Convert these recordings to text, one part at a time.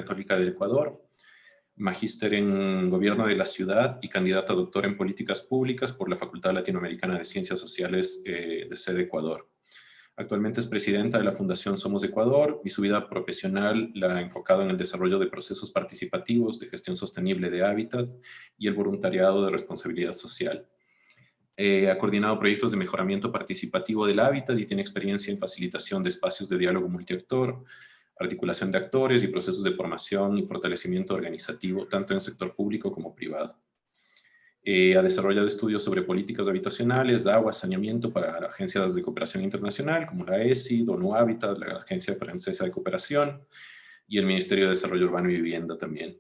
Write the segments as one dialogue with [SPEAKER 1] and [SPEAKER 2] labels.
[SPEAKER 1] Católica del Ecuador, magíster en Gobierno de la Ciudad y candidata a doctor en Políticas Públicas por la Facultad Latinoamericana de Ciencias Sociales de sede Ecuador. Actualmente es presidenta de la Fundación Somos Ecuador y su vida profesional la ha enfocado en el desarrollo de procesos participativos de gestión sostenible de hábitat y el voluntariado de responsabilidad social. Ha coordinado proyectos de mejoramiento participativo del hábitat y tiene experiencia en facilitación de espacios de diálogo multiactor, articulación de actores y procesos de formación y fortalecimiento organizativo, tanto en el sector público como privado. Ha desarrollado estudios sobre políticas habitacionales, agua, saneamiento para agencias de cooperación internacional como la ESI, ONU Hábitat, la Agencia Francesa de Cooperación y el Ministerio de Desarrollo Urbano y Vivienda también.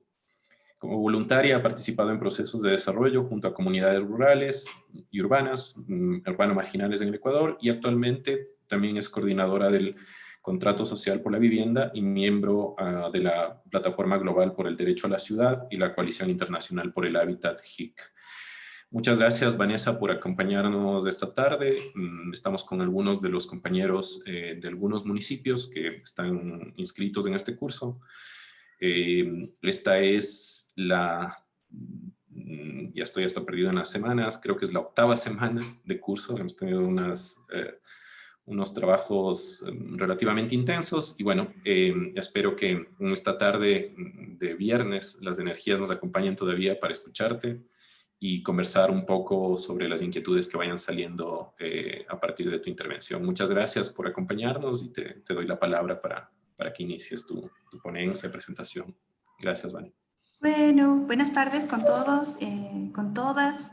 [SPEAKER 1] Como voluntaria ha participado en procesos de desarrollo junto a comunidades rurales y urbanas, urbano-marginales en el Ecuador, y actualmente también es coordinadora del Contrato Social por la Vivienda y miembro de la Plataforma Global por el Derecho a la Ciudad y la Coalición Internacional por el Hábitat, HIC. Muchas gracias, Vanessa, por acompañarnos esta tarde. Estamos con algunos de los compañeros de algunos municipios que están inscritos en este curso. Esta es la, ya estoy hasta perdido en las semanas, creo que es la 8ª semana de curso. Hemos tenido unos trabajos relativamente intensos y bueno, espero que en esta tarde de viernes las energías nos acompañen todavía para escucharte y conversar un poco sobre las inquietudes que vayan saliendo a partir de tu intervención. Muchas gracias por acompañarnos y te doy la palabra para que inicies tu ponencia, presentación. Gracias, Vani.
[SPEAKER 2] Bueno, buenas tardes con todos, con todas.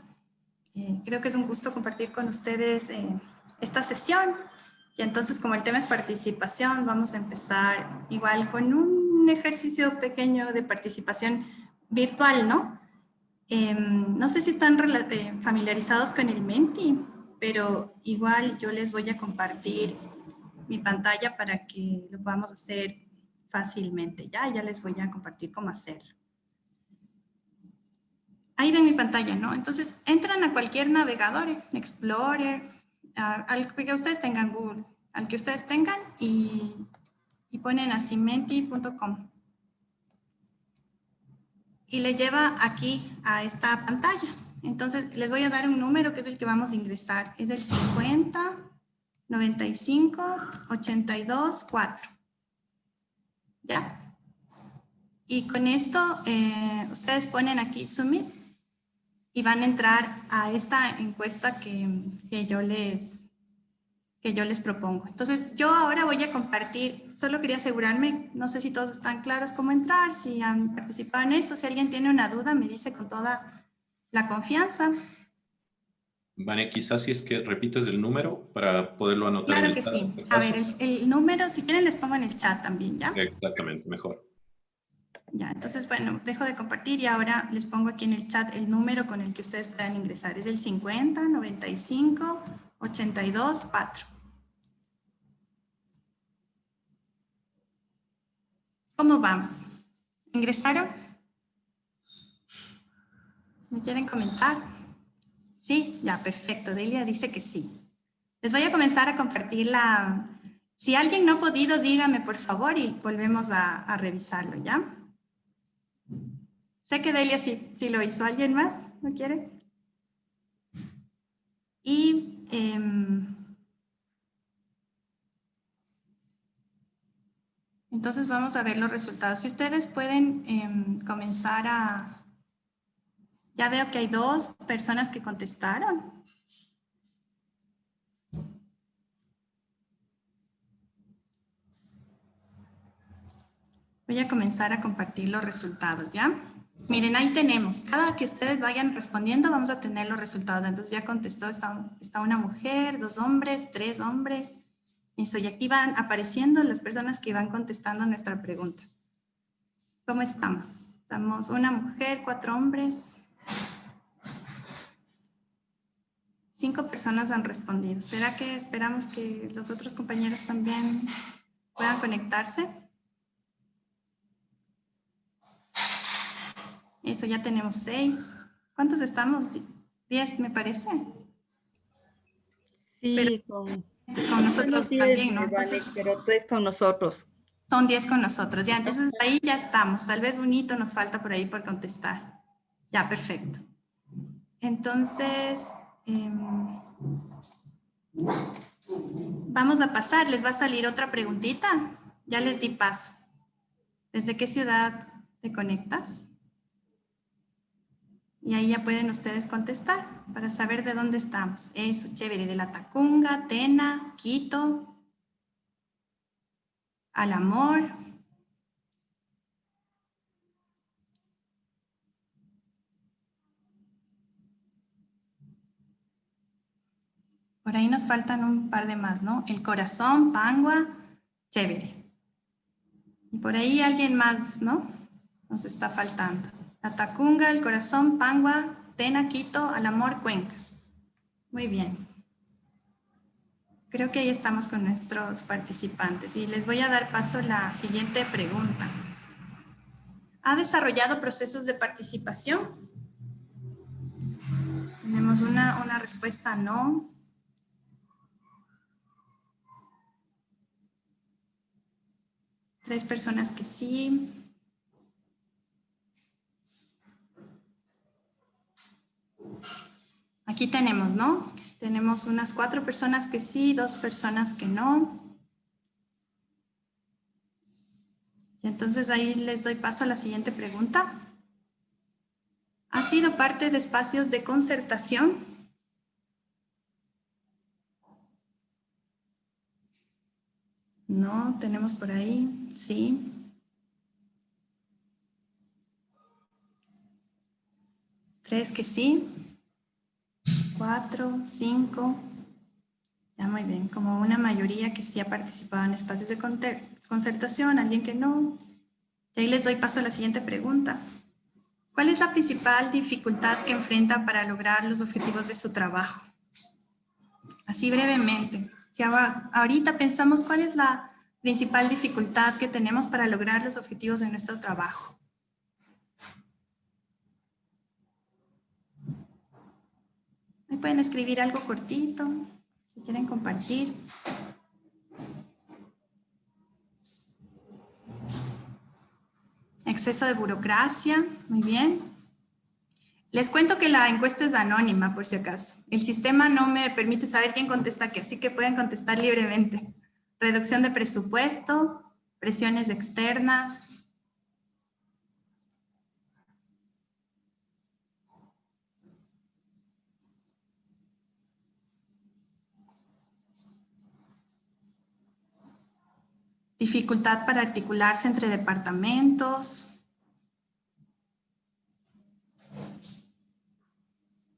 [SPEAKER 2] Creo que es un gusto compartir con ustedes esta sesión. Y entonces, como el tema es participación, vamos a empezar igual con un ejercicio pequeño de participación virtual, ¿no? No sé si están familiarizados con el Menti, pero igual yo les voy a compartir mi pantalla para que lo podamos hacer fácilmente. Ya les voy a compartir cómo hacerlo. Ahí ven mi pantalla, ¿no? Entonces, entran a cualquier navegador, Explorer, al que ustedes tengan, Google, al que ustedes tengan y ponen así menti.com. Y le lleva aquí a esta pantalla. Entonces, les voy a dar un número que es el que vamos a ingresar. Es el 50 95 82 4. ¿Ya? Y con esto, ustedes ponen aquí Submit y van a entrar a esta encuesta que yo les propongo. Entonces, yo ahora voy a compartir, solo quería asegurarme, no sé si todos están claros cómo entrar, si han participado en esto, si alguien tiene una duda, me dice con toda la confianza.
[SPEAKER 1] Vane, quizás si es que repites el número para poderlo anotar.
[SPEAKER 2] Claro que sí. A ver, el número, si quieren les pongo en el chat también, ¿ya?
[SPEAKER 1] Exactamente, mejor.
[SPEAKER 2] Ya, entonces, bueno, dejo de compartir y ahora les pongo aquí en el chat el número con el que ustedes puedan ingresar. Es el 50 95 82 4. ¿Cómo vamos? ¿Ingresaron? ¿Me quieren comentar? Sí, ya, perfecto. Delia dice que sí. Les voy a comenzar a compartir la... Si alguien no ha podido, dígame por favor y volvemos a revisarlo, ¿ya? Sé que Delia sí lo hizo. ¿Alguien más? ¿No quiere? Y... entonces vamos a ver los resultados. Si ustedes pueden comenzar a... Ya veo que hay 2 personas que contestaron. Voy a comenzar a compartir los resultados, ¿ya? Miren, ahí tenemos. Cada que ustedes vayan respondiendo, vamos a tener los resultados. Entonces ya contestó, está una mujer, 2 hombres, 3 hombres. Eso, y aquí van apareciendo las personas que van contestando nuestra pregunta. ¿Cómo estamos? Estamos una mujer, 4 hombres. 5 personas han respondido. ¿Será que esperamos que los otros compañeros también puedan conectarse? Eso, ya tenemos 6. ¿Cuántos estamos? 10, me parece.
[SPEAKER 3] Sí,
[SPEAKER 2] pero con nosotros también, ¿no?
[SPEAKER 3] Entonces, pero tú es con nosotros.
[SPEAKER 2] Son 10 con nosotros. Ya, entonces ahí ya estamos. Tal vez un hito nos falta por ahí por contestar. Ya, perfecto. Entonces, vamos a pasar. Les va a salir otra preguntita. Ya les di paso. ¿Desde qué ciudad te conectas? Y ahí ya pueden ustedes contestar para saber de dónde estamos. Eso, chévere. De La Tacunga, Tena, Quito, Al Amor. Por ahí nos faltan un par de más, ¿no? El Corazón, Pangua, chévere. Y por ahí alguien más, ¿no? Nos está faltando. La Tacunga, El Corazón, Pangua, Tena, Quito, Al Amor, Cuenca. Muy bien. Creo que ahí estamos con nuestros participantes y les voy a dar paso a la siguiente pregunta. ¿Ha desarrollado procesos de participación? Tenemos una respuesta no. Tres personas que sí. Aquí tenemos, ¿no? Tenemos unas 4 personas que sí, 2 personas que no. Y entonces ahí les doy paso a la siguiente pregunta. ¿Ha sido parte de espacios de concertación? No, tenemos por ahí, sí. Tres que sí. 4, 5. Ya muy bien, como una mayoría que sí ha participado en espacios de concertación, alguien que no. Y ahí les doy paso a la siguiente pregunta. ¿Cuál es la principal dificultad que enfrenta para lograr los objetivos de su trabajo? Así brevemente. Si ahorita pensamos cuál es la principal dificultad que tenemos para lograr los objetivos de nuestro trabajo. Ahí pueden escribir algo cortito, si quieren compartir. Exceso de burocracia, muy bien. Les cuento que la encuesta es anónima, por si acaso. El sistema no me permite saber quién contesta qué, así que pueden contestar libremente. Reducción de presupuesto, presiones externas. Dificultad para articularse entre departamentos.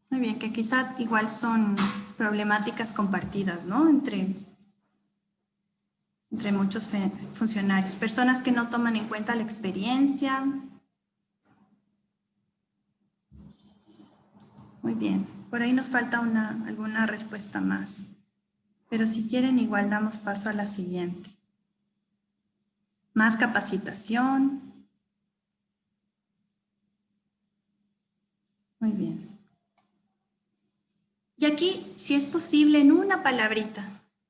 [SPEAKER 2] Muy bien, que quizá igual son problemáticas compartidas, ¿no? Entre muchos funcionarios. Personas que no toman en cuenta la experiencia. Muy bien, por ahí nos falta alguna respuesta más. Pero si quieren, igual damos paso a la siguiente. Más capacitación. Muy bien. Y aquí, si es posible, en una palabrita,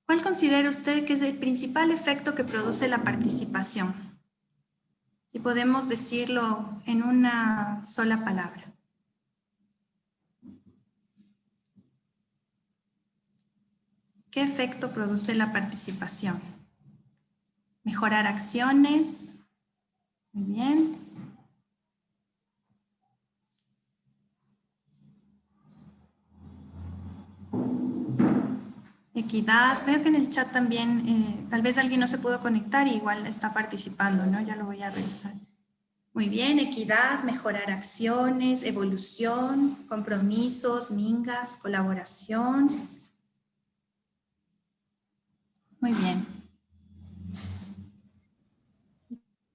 [SPEAKER 2] ¿cuál considera usted que es el principal efecto que produce la participación? Si podemos decirlo en una sola palabra. ¿Qué efecto produce la participación? Mejorar acciones. Muy bien. Equidad. Veo que en el chat también, tal vez alguien no se pudo conectar y igual está participando, ¿no? Ya lo voy a revisar. Muy bien, equidad, mejorar acciones, evolución, compromisos, mingas, colaboración. Muy bien.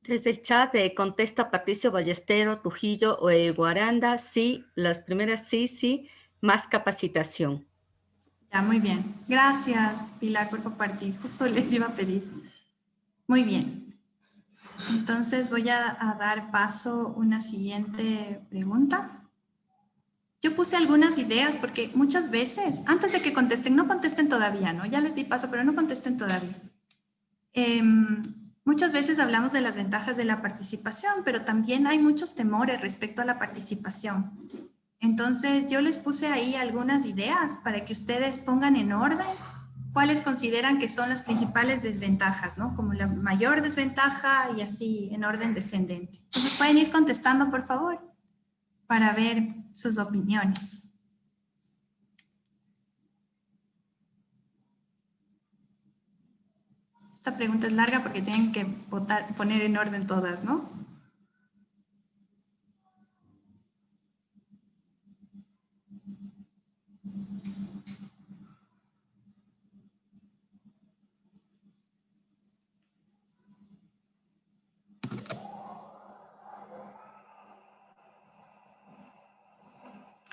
[SPEAKER 3] Desde el chat contesta Patricio Ballestero, Trujillo o Guaranda, sí, las primeras sí, más capacitación.
[SPEAKER 2] Ya, muy bien. Gracias, Pilar, por compartir. Justo les iba a pedir. Muy bien. Entonces voy a dar paso a una siguiente pregunta. Yo puse algunas ideas porque muchas veces, antes de que contesten, no contesten todavía, ¿no? Ya les di paso, pero no contesten todavía. Muchas veces hablamos de las ventajas de la participación, pero también hay muchos temores respecto a la participación. Entonces, yo les puse ahí algunas ideas para que ustedes pongan en orden cuáles consideran que son las principales desventajas, ¿no? Como la mayor desventaja y así en orden descendente. Entonces, pueden ir contestando, por favor, para ver sus opiniones. Esta pregunta es larga porque tienen que poner en orden todas, ¿no?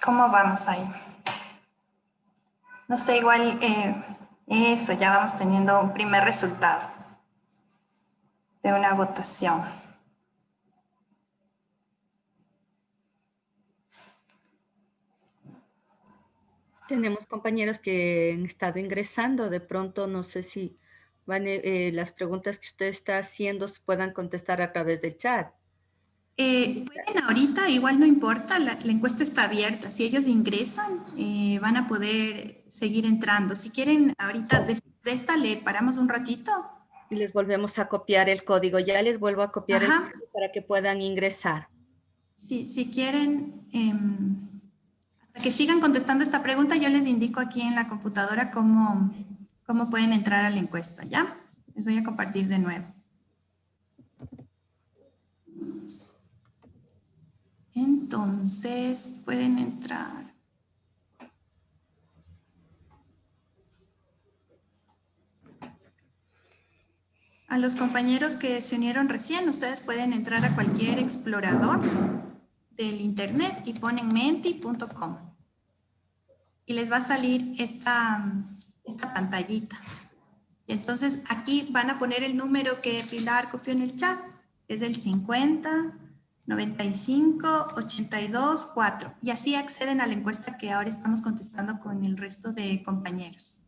[SPEAKER 2] ¿Cómo vamos ahí? No sé, igual eso, ya vamos teniendo un primer resultado de una votación.
[SPEAKER 3] Tenemos compañeros que han estado ingresando. De pronto, no sé si las preguntas que usted está haciendo se puedan contestar a través del chat.
[SPEAKER 2] Pueden ahorita, igual no importa, la encuesta está abierta. Si ellos ingresan, van a poder seguir entrando. Si quieren, ahorita después de esta le paramos un ratito.
[SPEAKER 3] Y les volvemos a copiar el código. Ya les vuelvo a copiar el código para que puedan ingresar.
[SPEAKER 2] Si quieren, hasta que sigan contestando esta pregunta, yo les indico aquí en la computadora cómo pueden entrar a la encuesta, ¿ya? Les voy a compartir de nuevo. Entonces, pueden entrar. A los compañeros que se unieron recién, ustedes pueden entrar a cualquier explorador del internet y ponen menti.com. Y les va a salir esta pantallita. Y entonces aquí van a poner el número que Pilar copió en el chat, que es el 50 95 82 4. Y así acceden a la encuesta que ahora estamos contestando con el resto de compañeros.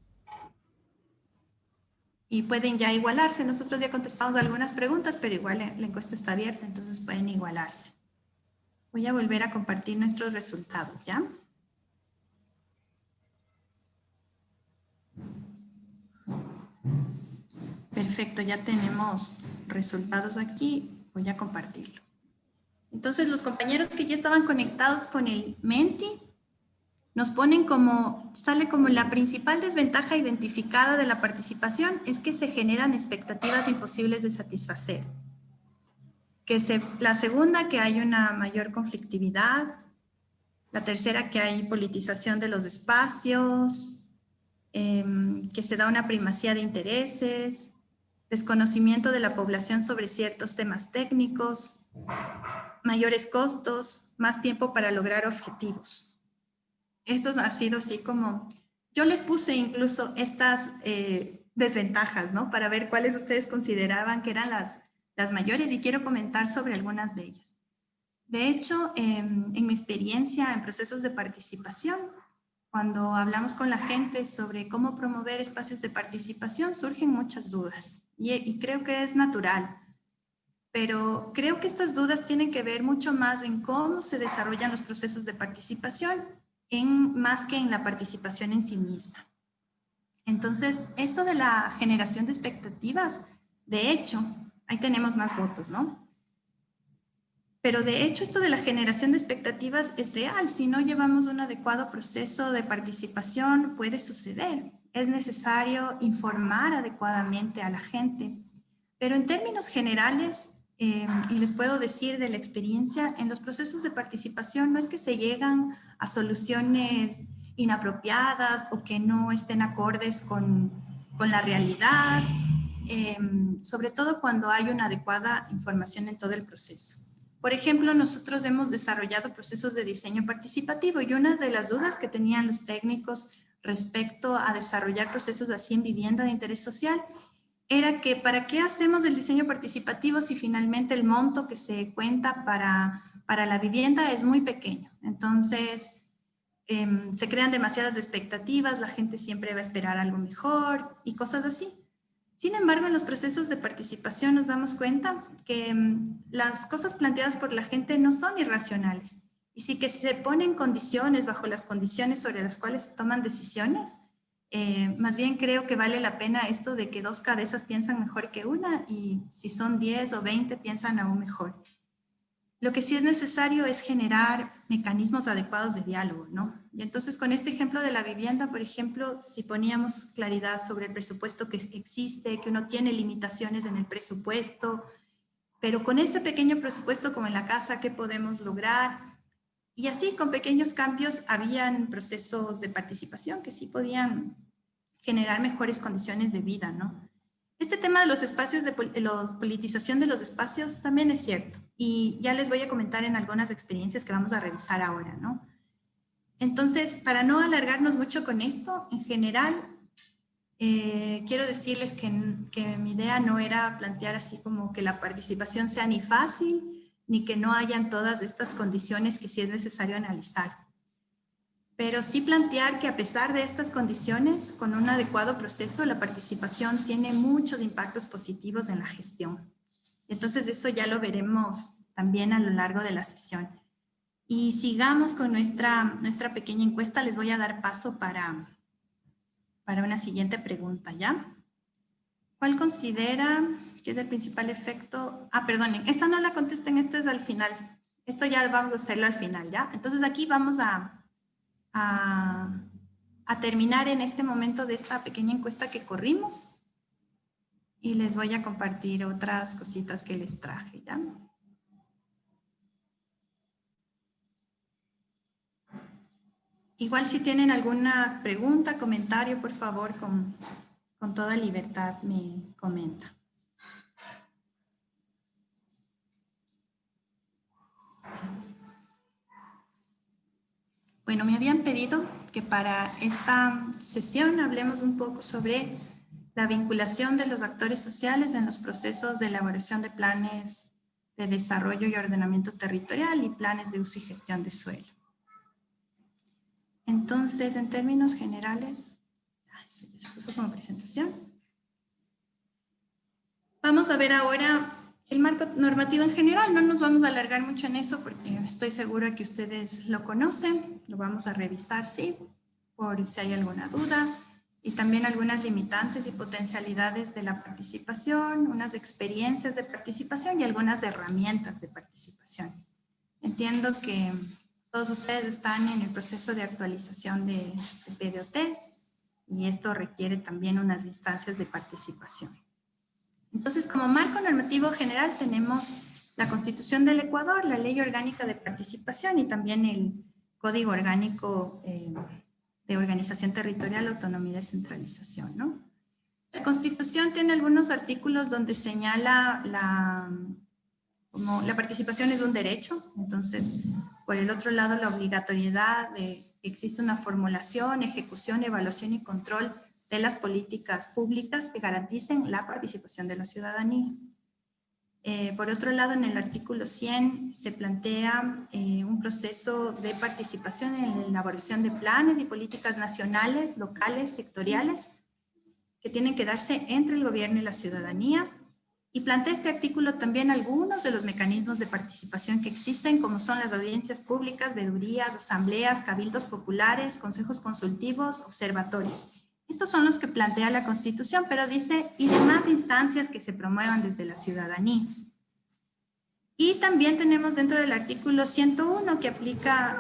[SPEAKER 2] Y pueden ya igualarse. Nosotros ya contestamos algunas preguntas, pero igual la encuesta está abierta, entonces pueden igualarse. Voy a volver a compartir nuestros resultados, ¿ya? Perfecto, ya tenemos resultados aquí. Voy a compartirlo. Entonces, los compañeros que ya estaban conectados con el Menti, nos ponen sale como la principal desventaja identificada de la participación es que se generan expectativas imposibles de satisfacer. La segunda, que hay una mayor conflictividad. La tercera, que hay politización de los espacios, que se da una primacía de intereses, desconocimiento de la población sobre ciertos temas técnicos, mayores costos, más tiempo para lograr objetivos. Estos ha sido así como, yo les puse incluso estas desventajas, ¿no? Para ver cuáles ustedes consideraban que eran las mayores y quiero comentar sobre algunas de ellas. De hecho, en mi experiencia en procesos de participación, cuando hablamos con la gente sobre cómo promover espacios de participación, surgen muchas dudas y creo que es natural. Pero creo que estas dudas tienen que ver mucho más en cómo se desarrollan los procesos de participación, más que en la participación en sí misma. Entonces, esto de la generación de expectativas, de hecho, ahí tenemos más votos, ¿no? Pero de hecho, esto de la generación de expectativas es real. Si no llevamos un adecuado proceso de participación, puede suceder. Es necesario informar adecuadamente a la gente. Pero en términos generales, y les puedo decir de la experiencia, en los procesos de participación no es que se llegan a soluciones inapropiadas o que no estén acordes con la realidad, sobre todo cuando hay una adecuada información en todo el proceso. Por ejemplo, nosotros hemos desarrollado procesos de diseño participativo y una de las dudas que tenían los técnicos respecto a desarrollar procesos así en vivienda de interés social era que ¿para qué hacemos el diseño participativo si finalmente el monto que se cuenta para la vivienda es muy pequeño? Entonces, se crean demasiadas expectativas, la gente siempre va a esperar algo mejor y cosas así. Sin embargo, en los procesos de participación nos damos cuenta que las cosas planteadas por la gente no son irracionales. Y sí que se ponen condiciones, bajo las condiciones sobre las cuales se toman decisiones, más bien creo que vale la pena esto de que 2 cabezas piensan mejor que una y si son 10 o 20 piensan aún mejor. Lo que sí es necesario es generar mecanismos adecuados de diálogo, ¿no? Y entonces con este ejemplo de la vivienda, por ejemplo, si poníamos claridad sobre el presupuesto que existe, que uno tiene limitaciones en el presupuesto, pero con ese pequeño presupuesto como en la casa, ¿qué podemos lograr? Y así con pequeños cambios habían procesos de participación que sí podían generar mejores condiciones de vida, ¿no? Este tema de los espacios, de la politización de los espacios también es cierto. Y ya les voy a comentar en algunas experiencias que vamos a revisar ahora, ¿no? Entonces, para no alargarnos mucho con esto, en general, quiero decirles que mi idea no era plantear así como que la participación sea ni fácil, ni que no hayan todas estas condiciones que sí es necesario analizar. Pero sí plantear que a pesar de estas condiciones, con un adecuado proceso, la participación tiene muchos impactos positivos en la gestión. Entonces eso ya lo veremos también a lo largo de la sesión. Y sigamos con nuestra pequeña encuesta. Les voy a dar paso para una siguiente pregunta, ¿ya? ¿Cuál considera que es el principal efecto? Ah, perdonen, esta no la contesten, esta es al final. Esto ya vamos a hacerlo al final, ¿ya? Entonces aquí vamos a terminar en este momento de esta pequeña encuesta que corrimos y les voy a compartir otras cositas que les traje, ¿ya? Igual si tienen alguna pregunta, comentario, por favor, con toda libertad me comenta. Bueno, me habían pedido que para esta sesión hablemos un poco sobre la vinculación de los actores sociales en los procesos de elaboración de planes de desarrollo y ordenamiento territorial y planes de uso y gestión de suelo. Entonces, en términos generales, eso ya se puso como presentación. Vamos a ver ahora el marco normativo en general. No nos vamos a alargar mucho en eso porque estoy segura que ustedes lo conocen. Lo vamos a revisar, sí, por si hay alguna duda. Y también algunas limitantes y potencialidades de la participación, unas experiencias de participación y algunas herramientas de participación. Entiendo que todos ustedes están en el proceso de actualización de PDOTs y esto requiere también unas instancias de participación. Entonces, como marco normativo general tenemos la Constitución del Ecuador, la Ley Orgánica de Participación y también el Código Orgánico de Organización Territorial, Autonomía y Descentralización, ¿no? La Constitución tiene algunos artículos donde señala como la participación es un derecho, entonces, por el otro lado, la obligatoriedad de que existe una formulación, ejecución, evaluación y control de las políticas públicas que garanticen la participación de la ciudadanía. Por otro lado, en el artículo 100 se plantea un proceso de participación en la elaboración de planes y políticas nacionales, locales, sectoriales, que tienen que darse entre el gobierno y la ciudadanía. Y plantea este artículo también algunos de los mecanismos de participación que existen, como son las audiencias públicas, veedurías, asambleas, cabildos populares, consejos consultivos, observatorios. Estos son los que plantea la Constitución, pero dice, y demás instancias que se promuevan desde la ciudadanía. Y también tenemos dentro del artículo 101 que aplica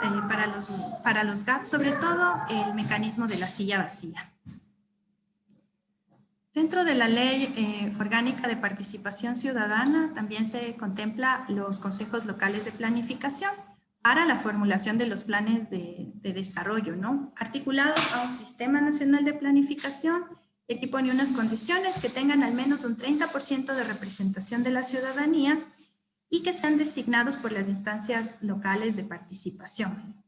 [SPEAKER 2] para los GAT, sobre todo el mecanismo de la silla vacía. Dentro de la Ley Orgánica de Participación Ciudadana también se contempla los consejos locales de planificación para la formulación de los planes de desarrollo, ¿no? Articulados a un sistema nacional de planificación, y aquí pone unas condiciones que tengan al menos un 30% de representación de la ciudadanía y que sean designados por las instancias locales de participación.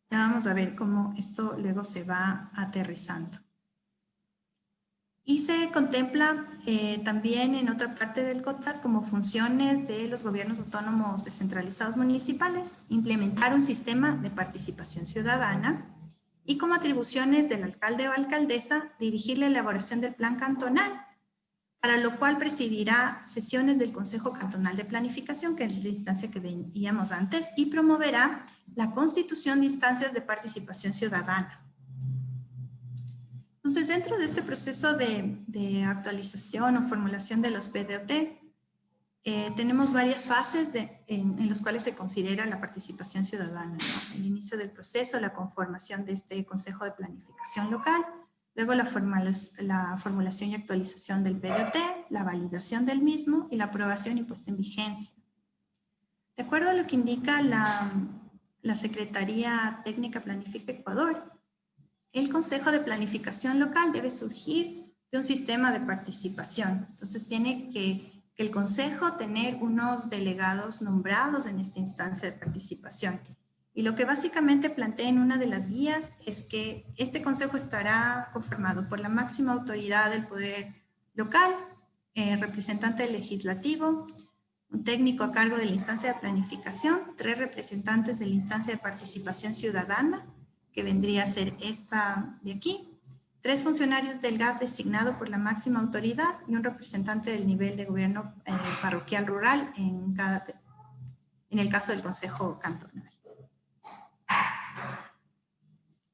[SPEAKER 2] Ya vamos a ver cómo esto luego se va aterrizando. Y se contempla también en otra parte del COTAD como funciones de los gobiernos autónomos descentralizados municipales, implementar un sistema de participación ciudadana y como atribuciones del alcalde o alcaldesa, dirigir la elaboración del plan cantonal, para lo cual presidirá sesiones del Consejo Cantonal de Planificación, que es la instancia que veíamos antes, y promoverá la constitución de instancias de participación ciudadana. Entonces, dentro de este proceso de actualización o formulación de los PDOT, tenemos varias fases en las cuales se considera la participación ciudadana, ¿no? El inicio del proceso, la conformación de este Consejo de Planificación Local, luego la formulación y actualización del PDOT, la validación del mismo y la aprobación y puesta en vigencia. De acuerdo a lo que indica la Secretaría Técnica Planifica Ecuador, el Consejo de Planificación Local debe surgir de un sistema de participación. Entonces tiene que el Consejo tener unos delegados nombrados en esta instancia de participación. Y lo que básicamente plantea en una de las guías es que este Consejo estará conformado por la máxima autoridad del poder local, representante legislativo, un técnico a cargo de la instancia de planificación, 3 representantes de la instancia de participación ciudadana, que vendría a ser esta de aquí, 3 funcionarios del GAF designado por la máxima autoridad y un representante del nivel de gobierno parroquial rural en el caso del Consejo Cantonal.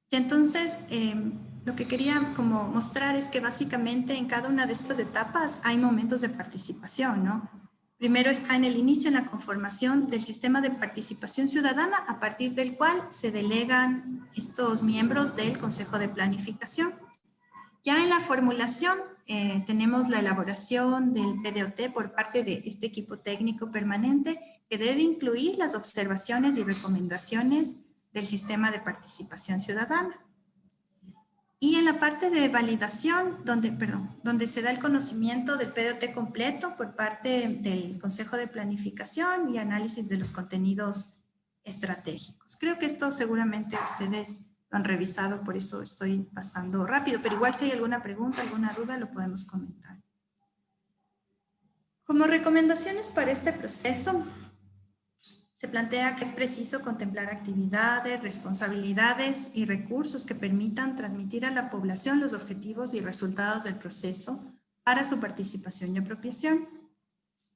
[SPEAKER 2] Y entonces, lo que quería como mostrar es que básicamente en cada una de estas etapas hay momentos de participación, ¿no? Primero está en el inicio, en la conformación del sistema de participación ciudadana, a partir del cual se delegan estos miembros del Consejo de Planificación. Ya en la formulación tenemos la elaboración del PDOT por parte de este equipo técnico permanente que debe incluir las observaciones y recomendaciones del sistema de participación ciudadana. Y en la parte de validación, donde se da el conocimiento del PDOT completo por parte del Consejo de Planificación y análisis de los contenidos estratégicos. Creo que esto seguramente ustedes lo han revisado, por eso estoy pasando rápido, pero igual si hay alguna pregunta, alguna duda, lo podemos comentar. Como recomendaciones para este proceso, se plantea que es preciso contemplar actividades, responsabilidades y recursos que permitan transmitir a la población los objetivos y resultados del proceso para su participación y apropiación.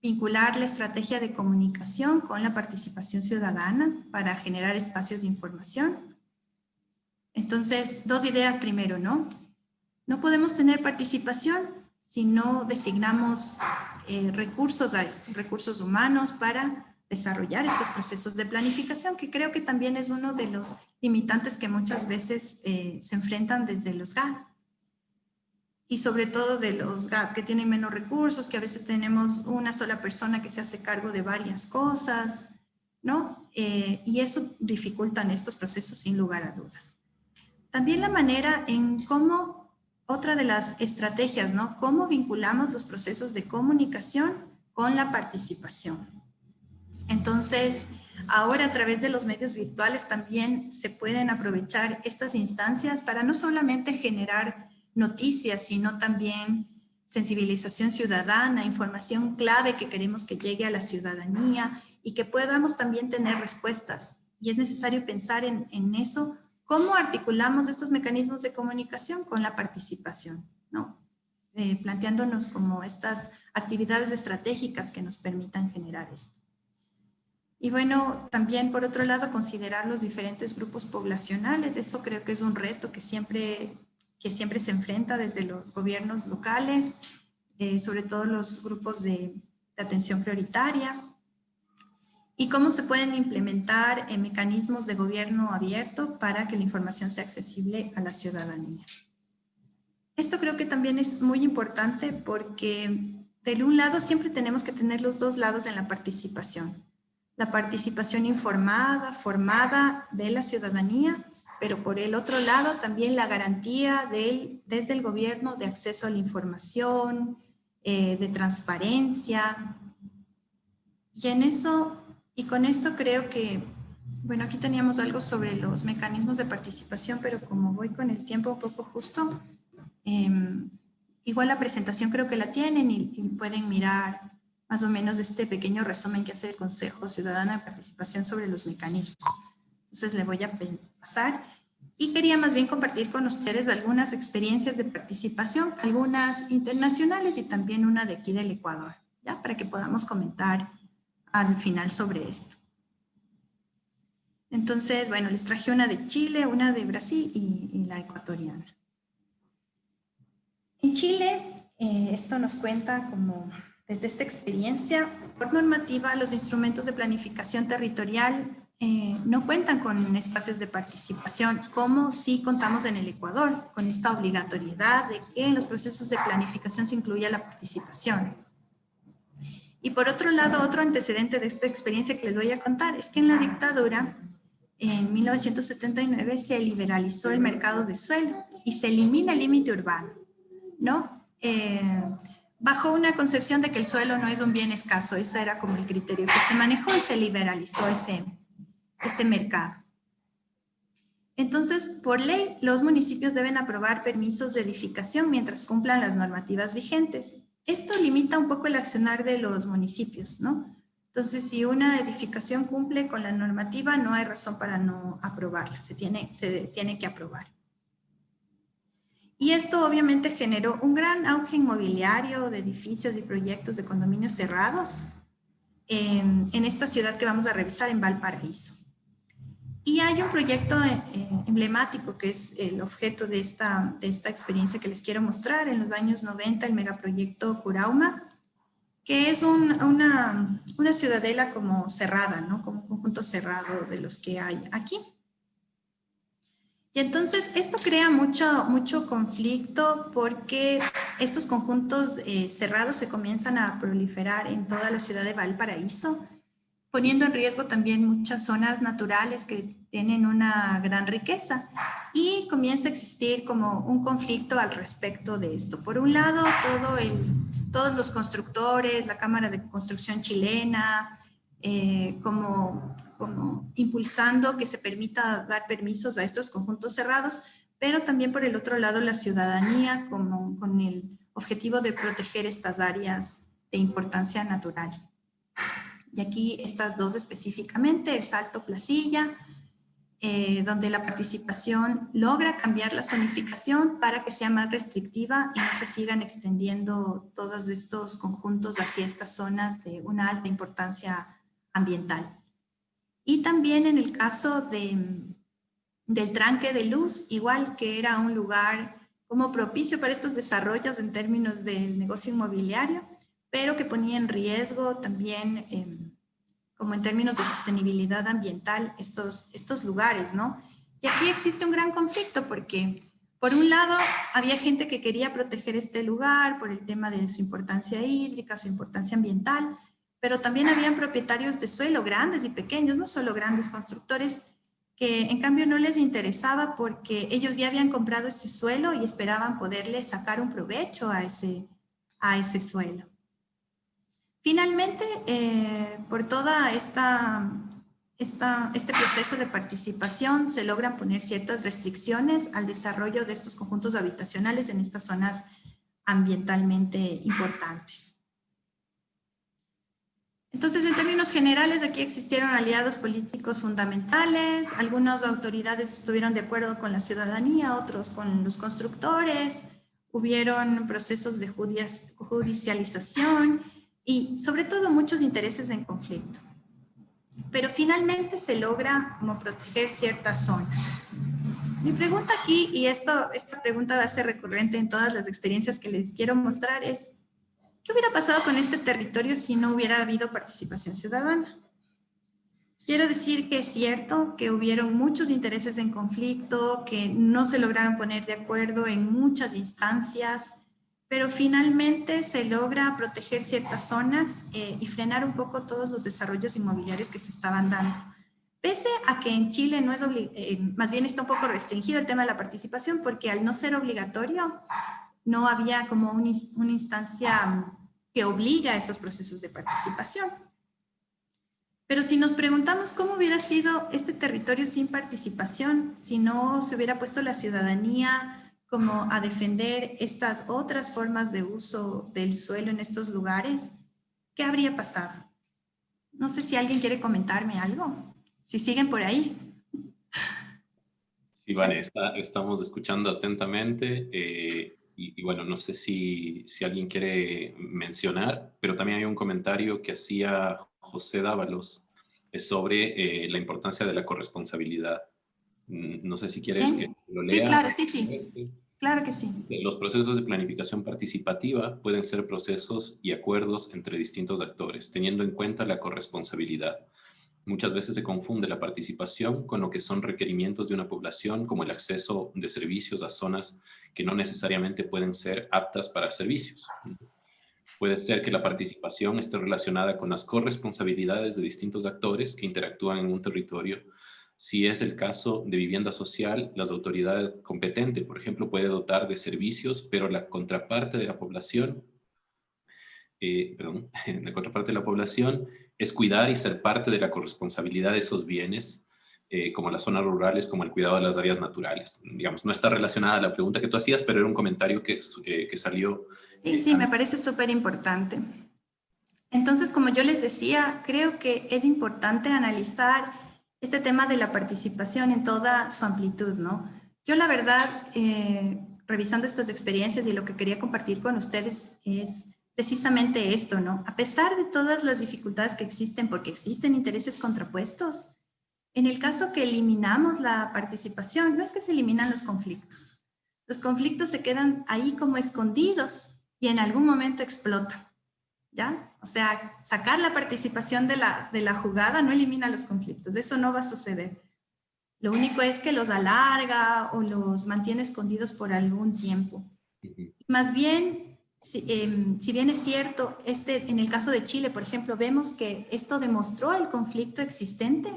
[SPEAKER 2] Vincular la estrategia de comunicación con la participación ciudadana para generar espacios de información. Entonces, 2 ideas primero, ¿no? No podemos tener participación si no designamos recursos a estos, recursos humanos para desarrollar estos procesos de planificación, que creo que también es uno de los limitantes que muchas veces se enfrentan desde los GAF. Y sobre todo de los GAF que tienen menos recursos, que a veces tenemos una sola persona que se hace cargo de varias cosas, ¿no? Y eso dificulta estos procesos sin lugar a dudas. También la manera en cómo, otra de las estrategias, ¿no? Cómo vinculamos los procesos de comunicación con la participación. Entonces, ahora a través de los medios virtuales también se pueden aprovechar estas instancias para no solamente generar noticias, sino también sensibilización ciudadana, información clave que queremos que llegue a la ciudadanía y que podamos también tener respuestas. Y es necesario pensar en eso, cómo articulamos estos mecanismos de comunicación con la participación, ¿no? Planteándonos como estas actividades estratégicas que nos permitan generar esto. Y bueno, también por otro lado, considerar los diferentes grupos poblacionales. Eso creo que es un reto que siempre se enfrenta desde los gobiernos locales, sobre todo los grupos de atención prioritaria. Y cómo se pueden implementar mecanismos de gobierno abierto para que la información sea accesible a la ciudadanía. Esto creo que también es muy importante porque de un lado siempre tenemos que tener los 2 lados en la participación. La participación informada, formada de la ciudadanía, pero por el otro lado también la garantía desde el gobierno de acceso a la información, de transparencia. Y con eso creo que, bueno, aquí teníamos algo sobre los mecanismos de participación, pero como voy con el tiempo un poco justo, igual la presentación creo que la tienen y pueden mirar más o menos este pequeño resumen que hace el Consejo Ciudadano de Participación sobre los mecanismos. Entonces le voy a pasar. Y quería más bien compartir con ustedes algunas experiencias de participación, algunas internacionales y también una de aquí del Ecuador, ¿ya? Para que podamos comentar al final sobre esto. Entonces, bueno, les traje una de Chile, una de Brasil y la ecuatoriana. En Chile, esto nos cuenta como desde esta experiencia, por normativa, los instrumentos de planificación territorial no cuentan con espacios de participación, como sí contamos en el Ecuador, con esta obligatoriedad de que en los procesos de planificación se incluya la participación. Y por otro lado, otro antecedente de esta experiencia que les voy a contar es que en la dictadura, en 1979, se liberalizó el mercado de suelo y se elimina el límite urbano, ¿no? Bajo una concepción de que el suelo no es un bien escaso. Ese era como el criterio que se manejó y se liberalizó ese mercado. Entonces, por ley, los municipios deben aprobar permisos de edificación mientras cumplan las normativas vigentes. Esto limita un poco el accionar de los municipios, ¿no? Entonces, si una edificación cumple con la normativa, no hay razón para no aprobarla, se tiene que aprobar. Y esto obviamente generó un gran auge inmobiliario de edificios y proyectos de condominios cerrados en esta ciudad que vamos a revisar, en Valparaíso. Y hay un proyecto emblemático que es el objeto de esta experiencia que les quiero mostrar. En los años 90, el megaproyecto Curauma, que es una ciudadela como cerrada, ¿no? Como un conjunto cerrado de los que hay aquí. Y entonces esto crea mucho conflicto porque estos conjuntos cerrados se comienzan a proliferar en toda la ciudad de Valparaíso, poniendo en riesgo también muchas zonas naturales que tienen una gran riqueza, y comienza a existir como un conflicto al respecto de esto. Por un lado, todos los constructores, la Cámara de Construcción chilena, como impulsando que se permita dar permisos a estos conjuntos cerrados, pero también por el otro lado la ciudadanía con el objetivo de proteger estas áreas de importancia natural. Y aquí estas dos específicamente, el Salto Placilla, donde la participación logra cambiar la zonificación para que sea más restrictiva y no se sigan extendiendo todos estos conjuntos hacia estas zonas de una alta importancia ambiental. Y también en el caso del tranque de luz, igual que era un lugar como propicio para estos desarrollos en términos del negocio inmobiliario, pero que ponía en riesgo también, como en términos de sostenibilidad ambiental, estos lugares, ¿no? Y aquí existe un gran conflicto porque, por un lado, había gente que quería proteger este lugar por el tema de su importancia hídrica, su importancia ambiental, pero también habían propietarios de suelo, grandes y pequeños, no solo grandes constructores, que en cambio no les interesaba porque ellos ya habían comprado ese suelo y esperaban poderle sacar un provecho a ese suelo. Finalmente, por toda este proceso de participación se logran poner ciertas restricciones al desarrollo de estos conjuntos habitacionales en estas zonas ambientalmente importantes. Entonces, en términos generales, aquí existieron aliados políticos fundamentales, algunas autoridades estuvieron de acuerdo con la ciudadanía, otros con los constructores, hubieron procesos de judicialización y sobre todo muchos intereses en conflicto. Pero finalmente se logra como proteger ciertas zonas. Mi pregunta aquí, y esta pregunta va a ser recurrente en todas las experiencias que les quiero mostrar, es ¿qué hubiera pasado con este territorio si no hubiera habido participación ciudadana? Quiero decir que es cierto que hubieron muchos intereses en conflicto, que no se lograron poner de acuerdo en muchas instancias, pero finalmente se logra proteger ciertas zonas y frenar un poco todos los desarrollos inmobiliarios que se estaban dando. Pese a que en Chile no es más bien está un poco restringido el tema de la participación, porque al no ser obligatorio, no había como una instancia que obliga a estos procesos de participación. Pero si nos preguntamos cómo hubiera sido este territorio sin participación, si no se hubiera puesto la ciudadanía como a defender estas otras formas de uso del suelo en estos lugares, ¿qué habría pasado? No sé si alguien quiere comentarme algo, si siguen por ahí.
[SPEAKER 1] Sí, Vane, estamos escuchando atentamente y bueno, no sé si alguien quiere mencionar, pero también hay un comentario que hacía José Dávalos sobre la importancia de la corresponsabilidad. No sé si quieres que
[SPEAKER 2] Bien.
[SPEAKER 1] lo
[SPEAKER 2] Sí,
[SPEAKER 1] lea.
[SPEAKER 2] claro, sí, sí. Claro que sí.
[SPEAKER 1] Los procesos de planificación participativa pueden ser procesos y acuerdos entre distintos actores, teniendo en cuenta la corresponsabilidad. Muchas veces se confunde la participación con lo que son requerimientos de una población, como el acceso de servicios a zonas que no necesariamente pueden ser aptas para servicios. Puede ser que la participación esté relacionada con las corresponsabilidades de distintos actores que interactúan en un territorio. Si es el caso de vivienda social, la autoridad competente, por ejemplo, puede dotar de servicios, pero la contraparte de la población, la contraparte de la población es cuidar y ser parte de la corresponsabilidad de esos bienes, como las zonas rurales, como el cuidado de las áreas naturales. Digamos, no está relacionada a la pregunta que tú hacías, pero era un comentario que salió
[SPEAKER 2] Sí, sí, me
[SPEAKER 1] antes.
[SPEAKER 2] parece súper importante. Entonces, como yo les decía, creo que es importante analizar este tema de la participación en toda su amplitud, ¿no? Yo la verdad, revisando estas experiencias y lo que quería compartir con ustedes es precisamente esto, ¿no? A pesar de todas las dificultades que existen, porque existen intereses contrapuestos, en el caso que eliminamos la participación, no es que se eliminan los conflictos se quedan ahí como escondidos y en algún momento explotan. ¿Ya? O sea, sacar la participación de la jugada no elimina los conflictos, eso no va a suceder. Lo único es que los alarga o los mantiene escondidos por algún tiempo. Más bien, si bien es cierto, en el caso de Chile, por ejemplo, vemos que esto demostró el conflicto existente,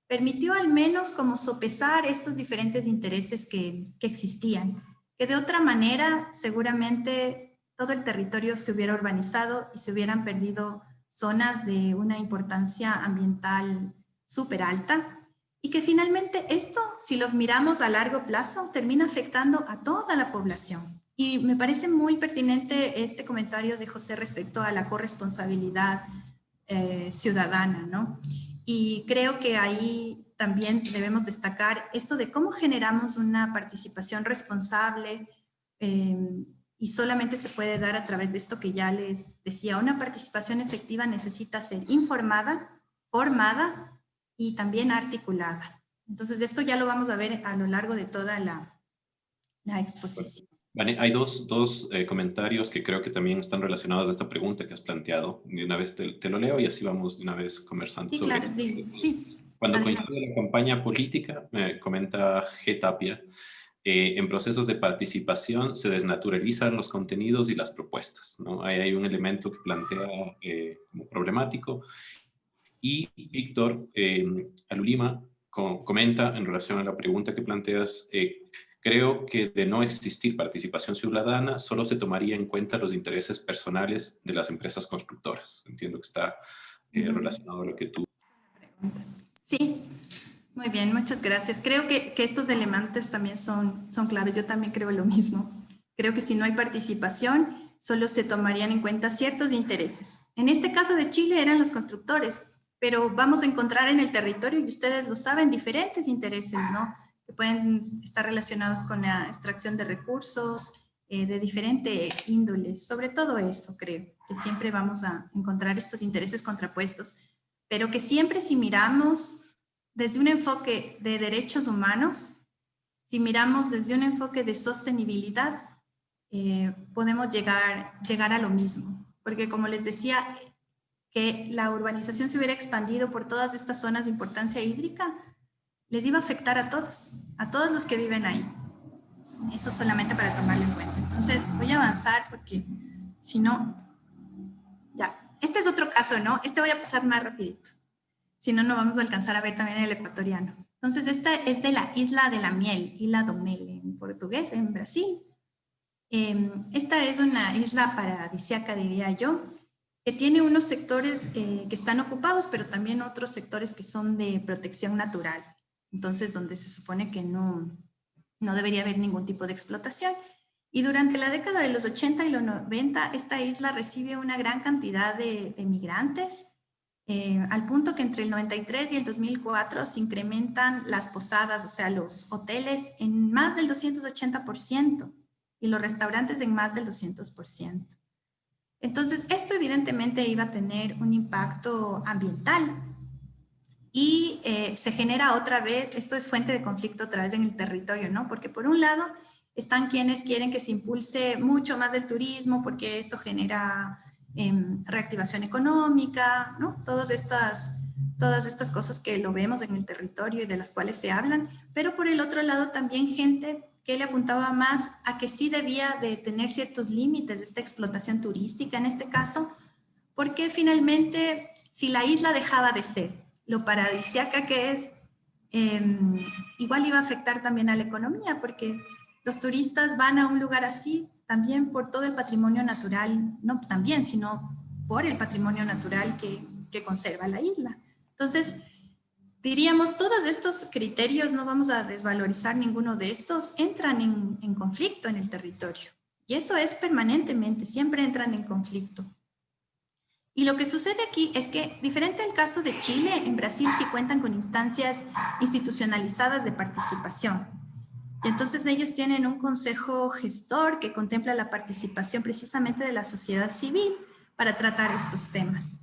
[SPEAKER 2] permitió al menos como sopesar estos diferentes intereses que existían, que de otra manera seguramente todo el territorio se hubiera urbanizado y se hubieran perdido zonas de una importancia ambiental súper alta y que finalmente esto, si lo miramos a largo plazo, termina afectando a toda la población. Y me parece muy pertinente este comentario de José respecto a la corresponsabilidad ciudadana, ¿no? Y creo que ahí también debemos destacar esto de cómo generamos una participación responsable y solamente se puede dar a través de esto que ya les decía. Una participación efectiva necesita ser informada, formada y también articulada. Entonces, esto ya lo vamos a ver a lo largo de toda la exposición.
[SPEAKER 1] Vale, hay dos comentarios que creo que también están relacionados a esta pregunta que has planteado. De una vez te lo leo y así vamos de una vez conversando
[SPEAKER 2] Sí,
[SPEAKER 1] sobre
[SPEAKER 2] claro,
[SPEAKER 1] esto.
[SPEAKER 2] sí,
[SPEAKER 1] Cuando
[SPEAKER 2] adelante.
[SPEAKER 1] coincide la campaña política, comenta G. Tapia, en procesos de participación se desnaturalizan los contenidos y las propuestas, ¿no? Ahí hay un elemento que plantea como problemático. Y Víctor Alulima comenta en relación a la pregunta que planteas, creo que de no existir participación ciudadana, solo se tomaría en cuenta los intereses personales de las empresas constructoras. Entiendo que está relacionado a lo que tú...
[SPEAKER 2] Sí, muy bien, muchas gracias. Creo que estos elementos también son claves. Yo también creo lo mismo. Creo que si no hay participación, solo se tomarían en cuenta ciertos intereses. En este caso de Chile eran los constructores, pero vamos a encontrar en el territorio, y ustedes lo saben, diferentes intereses, ¿no? Que pueden estar relacionados con la extracción de recursos de diferente índole. Sobre todo eso, creo, que siempre vamos a encontrar estos intereses contrapuestos, pero que siempre si miramos desde un enfoque de derechos humanos, si miramos desde un enfoque de sostenibilidad, podemos llegar a lo mismo. Porque como les decía, que la urbanización se hubiera expandido por todas estas zonas de importancia hídrica, les iba a afectar a todos los que viven ahí. Eso solamente para tomarlo en cuenta. Entonces, voy a avanzar porque si no, ya. Este es otro caso, ¿no? Este voy a pasar más rapidito. Si no, no vamos a alcanzar a ver también el ecuatoriano. Entonces, esta es de la Isla de la Miel, Ilha do Mel en portugués, en Brasil. Esta es una isla paradisíaca, diría yo, que tiene unos sectores que están ocupados, pero también otros sectores que son de protección natural. Entonces, donde se supone que no debería haber ningún tipo de explotación. Y durante la década de los 80 y los 90, esta isla recibe una gran cantidad de migrantes al punto que entre el 93 y el 2004 se incrementan las posadas, o sea, los hoteles en más del 280% y los restaurantes en más del 200%. Entonces, esto evidentemente iba a tener un impacto ambiental y se genera otra vez, esto es fuente de conflicto otra vez en el territorio, ¿no? Porque por un lado están quienes quieren que se impulse mucho más el turismo porque esto genera reactivación económica, ¿no? Todas estas cosas que lo vemos en el territorio y de las cuales se hablan, pero por el otro lado también gente que le apuntaba más a que sí debía de tener ciertos límites de esta explotación turística en este caso, porque finalmente si la isla dejaba de ser lo paradisíaca que es, igual iba a afectar también a la economía, porque los turistas van a un lugar así también por todo el patrimonio natural, no también, sino por el patrimonio natural que conserva la isla. Entonces, diríamos, todos estos criterios, no vamos a desvalorizar ninguno de estos, entran en conflicto en el territorio. Y eso es permanentemente, siempre entran en conflicto. Y lo que sucede aquí es que, diferente al caso de Chile, en Brasil sí cuentan con instancias institucionalizadas de participación. Y entonces ellos tienen un consejo gestor que contempla la participación precisamente de la sociedad civil para tratar estos temas.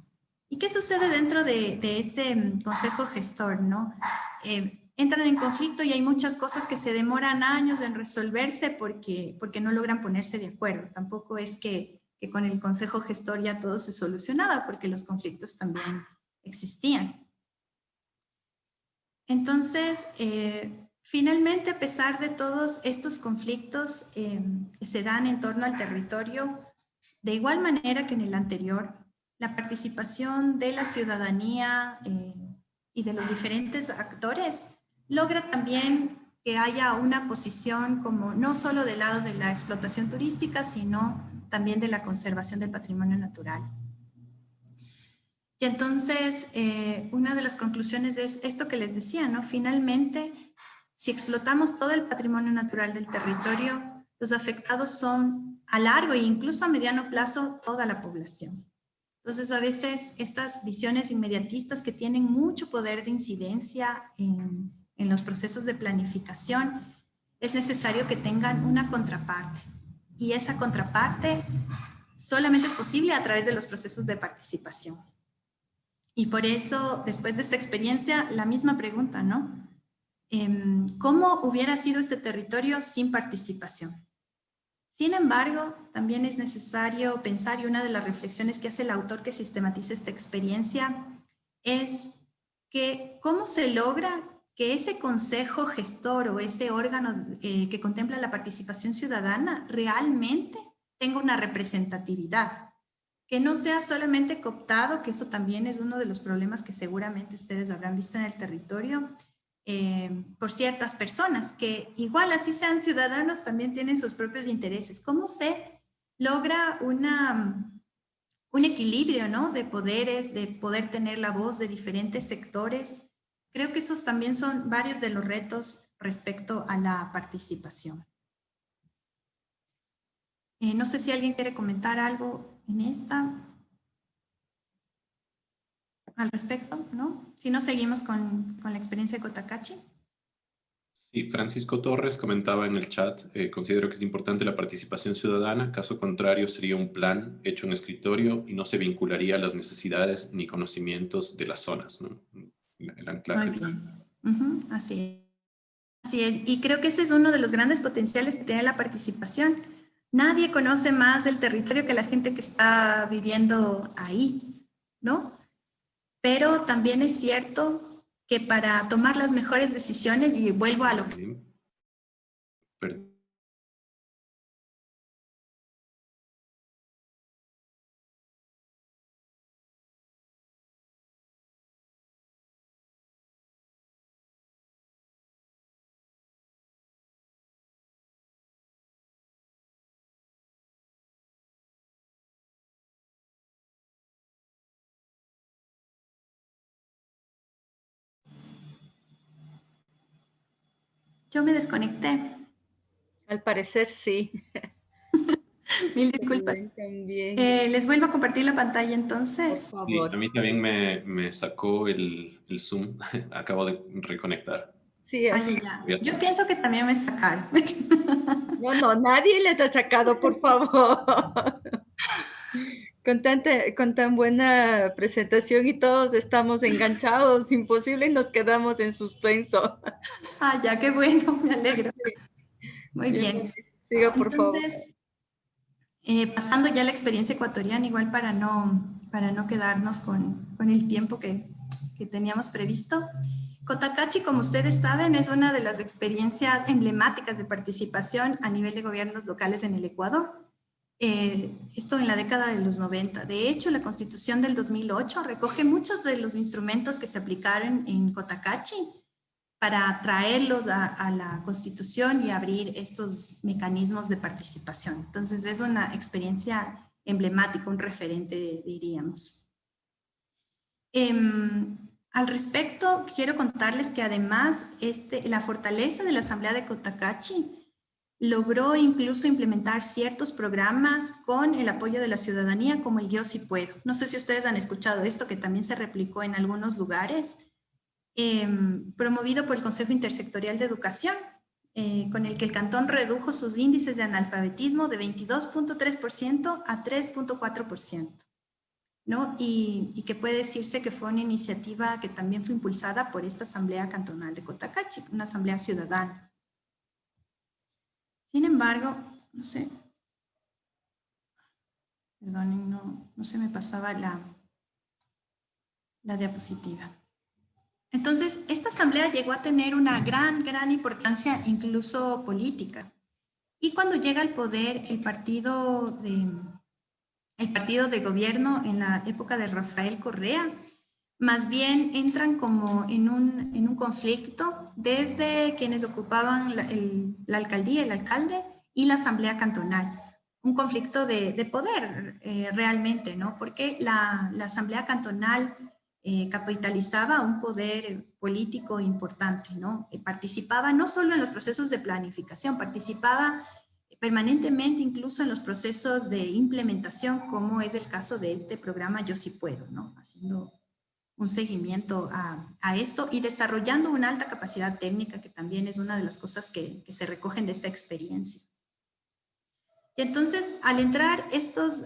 [SPEAKER 2] ¿Y qué sucede dentro de ese consejo gestor, no? Entran en conflicto y hay muchas cosas que se demoran años en resolverse porque no logran ponerse de acuerdo. Tampoco es que con el consejo gestor ya todo se solucionaba porque los conflictos también existían. Entonces, finalmente, a pesar de todos estos conflictos que se dan en torno al territorio, de igual manera que en el anterior, la participación de la ciudadanía y de los diferentes actores logra también que haya una posición como no solo del lado de la explotación turística, sino también de la conservación del patrimonio natural. Y entonces, una de las conclusiones es esto que les decía, ¿no? Finalmente, si explotamos todo el patrimonio natural del territorio, los afectados son a largo e incluso a mediano plazo toda la población. Entonces, a veces estas visiones inmediatistas que tienen mucho poder de incidencia en los procesos de planificación, es necesario que tengan una contraparte. Y esa contraparte solamente es posible a través de los procesos de participación. Y por eso, después de esta experiencia, la misma pregunta, ¿no? ¿Cómo hubiera sido este territorio sin participación? Sin embargo, también es necesario pensar, y una de las reflexiones que hace el autor que sistematiza esta experiencia, es que cómo se logra que ese consejo gestor o ese órgano que contempla la participación ciudadana realmente tenga una representatividad, que no sea solamente cooptado, que eso también es uno de los problemas que seguramente ustedes habrán visto en el territorio, por ciertas personas, que igual así sean ciudadanos, también tienen sus propios intereses. ¿Cómo se logra un equilibrio, ¿no? De poderes, de poder tener la voz de diferentes sectores? Creo que esos también son varios de los retos respecto a la participación. No sé si alguien quiere comentar algo en esta al respecto, ¿no? Si no, seguimos con la experiencia de Cotacachi.
[SPEAKER 1] Sí, Francisco Torres comentaba en el chat, considero que es importante la participación ciudadana, caso contrario sería un plan hecho en escritorio y no se vincularía a las necesidades ni conocimientos de las zonas, ¿no? El anclaje.
[SPEAKER 2] Muy bien. Así es. Así es. Y creo que ese es uno de los grandes potenciales que tiene la participación. Nadie conoce más el territorio que la gente que está viviendo ahí, ¿no? Pero también es cierto que para tomar las mejores decisiones, y vuelvo a lo que... Yo me desconecté.
[SPEAKER 3] Al parecer sí.
[SPEAKER 2] Mil disculpas.
[SPEAKER 3] También,
[SPEAKER 2] Les vuelvo a compartir la pantalla
[SPEAKER 3] por
[SPEAKER 2] entonces.
[SPEAKER 1] Sí,
[SPEAKER 3] favor.
[SPEAKER 1] a mí también me sacó el Zoom. Acabo de reconectar.
[SPEAKER 3] Sí,
[SPEAKER 2] Ay,
[SPEAKER 3] así.
[SPEAKER 2] ya.
[SPEAKER 1] Ya
[SPEAKER 2] Yo
[SPEAKER 1] está.
[SPEAKER 2] pienso que también me sacaron.
[SPEAKER 3] No, no, nadie les ha sacado, por favor. Con tan buena presentación y todos estamos enganchados, imposible, y nos quedamos en suspenso.
[SPEAKER 2] Ah, ya, qué bueno, me alegro.
[SPEAKER 3] Sí,
[SPEAKER 2] Muy
[SPEAKER 3] bien,
[SPEAKER 2] bien.
[SPEAKER 3] Mauricio, siga, por favor.
[SPEAKER 2] Entonces, pasando ya a la experiencia ecuatoriana, igual para no quedarnos con el tiempo que teníamos previsto. Cotacachi, como ustedes saben, es una de las experiencias emblemáticas de participación a nivel de gobiernos locales en el Ecuador. Esto en la década de los 90. De hecho, la Constitución del 2008 recoge muchos de los instrumentos que se aplicaron en Cotacachi para traerlos a la Constitución y abrir estos mecanismos de participación. Entonces, es una experiencia emblemática, un referente, diríamos. Al respecto, quiero contarles que además la fortaleza de la Asamblea de Cotacachi logró incluso implementar ciertos programas con el apoyo de la ciudadanía, como el Yo Sí Puedo. No sé si ustedes han escuchado esto, que también se replicó en algunos lugares, promovido por el Consejo Intersectorial de Educación, con el que el cantón redujo sus índices de analfabetismo de 22.3% a 3.4%. ¿No? Y que puede decirse que fue una iniciativa que también fue impulsada por esta Asamblea Cantonal de Cotacachi, una asamblea ciudadana. Sin embargo, no sé, perdonen, no se me pasaba la diapositiva. Entonces, esta asamblea llegó a tener una gran importancia incluso política. Y cuando llega al poder el partido de gobierno en la época de Rafael Correa, más bien entran como en un conflicto desde quienes ocupaban la alcaldía, el alcalde y la asamblea cantonal. Un conflicto de poder realmente, ¿no? Porque la asamblea cantonal capitalizaba un poder político importante, ¿no? Participaba no solo en los procesos de planificación, participaba permanentemente incluso en los procesos de implementación, como es el caso de este programa Yo Sí Puedo, ¿no? Haciendo un seguimiento a esto y desarrollando una alta capacidad técnica, que también es una de las cosas que se recogen de esta experiencia. Y entonces, al entrar estos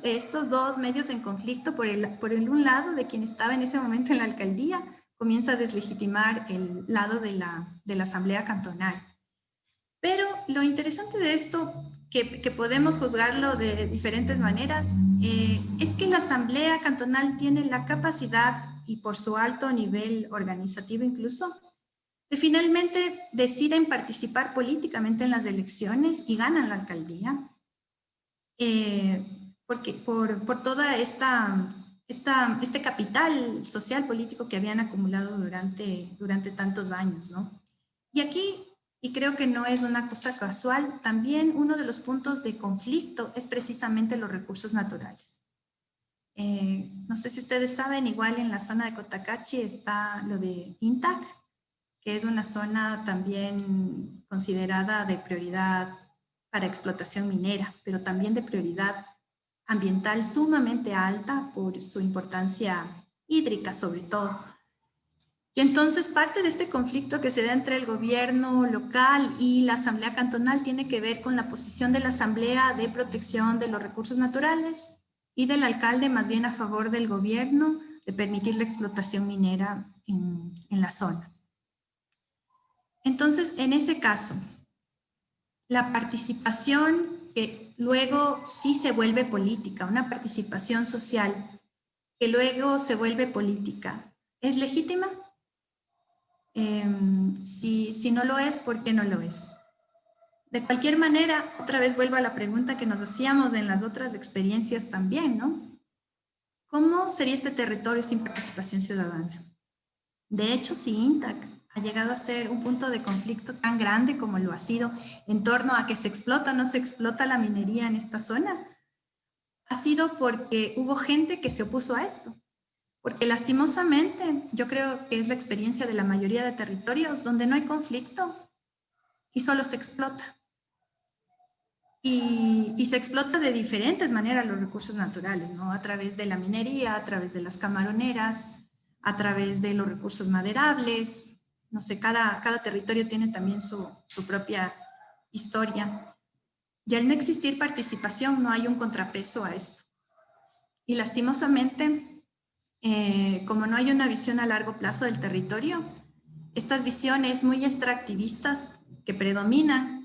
[SPEAKER 2] dos medios en conflicto, por el un lado de quien estaba en ese momento en la alcaldía, comienza a deslegitimar el lado de la asamblea cantonal. Pero lo interesante de esto, que podemos juzgarlo de diferentes maneras, es que la asamblea cantonal tiene la capacidad, y por su alto nivel organizativo incluso, de finalmente deciden participar políticamente en las elecciones y ganan la alcaldía. Porque por toda este capital social político que habían acumulado durante tantos años, ¿no? Y aquí, y creo que no es una cosa casual, también uno de los puntos de conflicto es precisamente los recursos naturales. No sé si ustedes saben, igual en la zona de Cotacachi está lo de INTAC, que es una zona también considerada de prioridad para explotación minera, pero también de prioridad ambiental sumamente alta por su importancia hídrica sobre todo. Y entonces parte de este conflicto que se da entre el gobierno local y la asamblea cantonal tiene que ver con la posición de la asamblea de protección de los recursos naturales y del alcalde más bien a favor del gobierno de permitir la explotación minera en la zona. Entonces, en ese caso, la participación que luego sí se vuelve política, una participación social que luego se vuelve política, ¿es legítima? Si no lo es, ¿por qué no lo es? De cualquier manera, otra vez vuelvo a la pregunta que nos hacíamos en las otras experiencias también, ¿no? ¿Cómo sería este territorio sin participación ciudadana? De hecho, si INTAC ha llegado a ser un punto de conflicto tan grande como lo ha sido en torno a que se explota o no se explota la minería en esta zona, ha sido porque hubo gente que se opuso a esto. Porque lastimosamente yo creo que es la experiencia de la mayoría de territorios donde no hay conflicto y solo se explota. y se explota de diferentes maneras los recursos naturales, ¿no? A través de la minería, a través de las camaroneras, a través de los recursos maderables. No sé, cada territorio tiene también su propia historia. Y al no existir participación, no hay un contrapeso a esto. Y lastimosamente, como no hay una visión a largo plazo del territorio, estas visiones muy extractivistas que predominan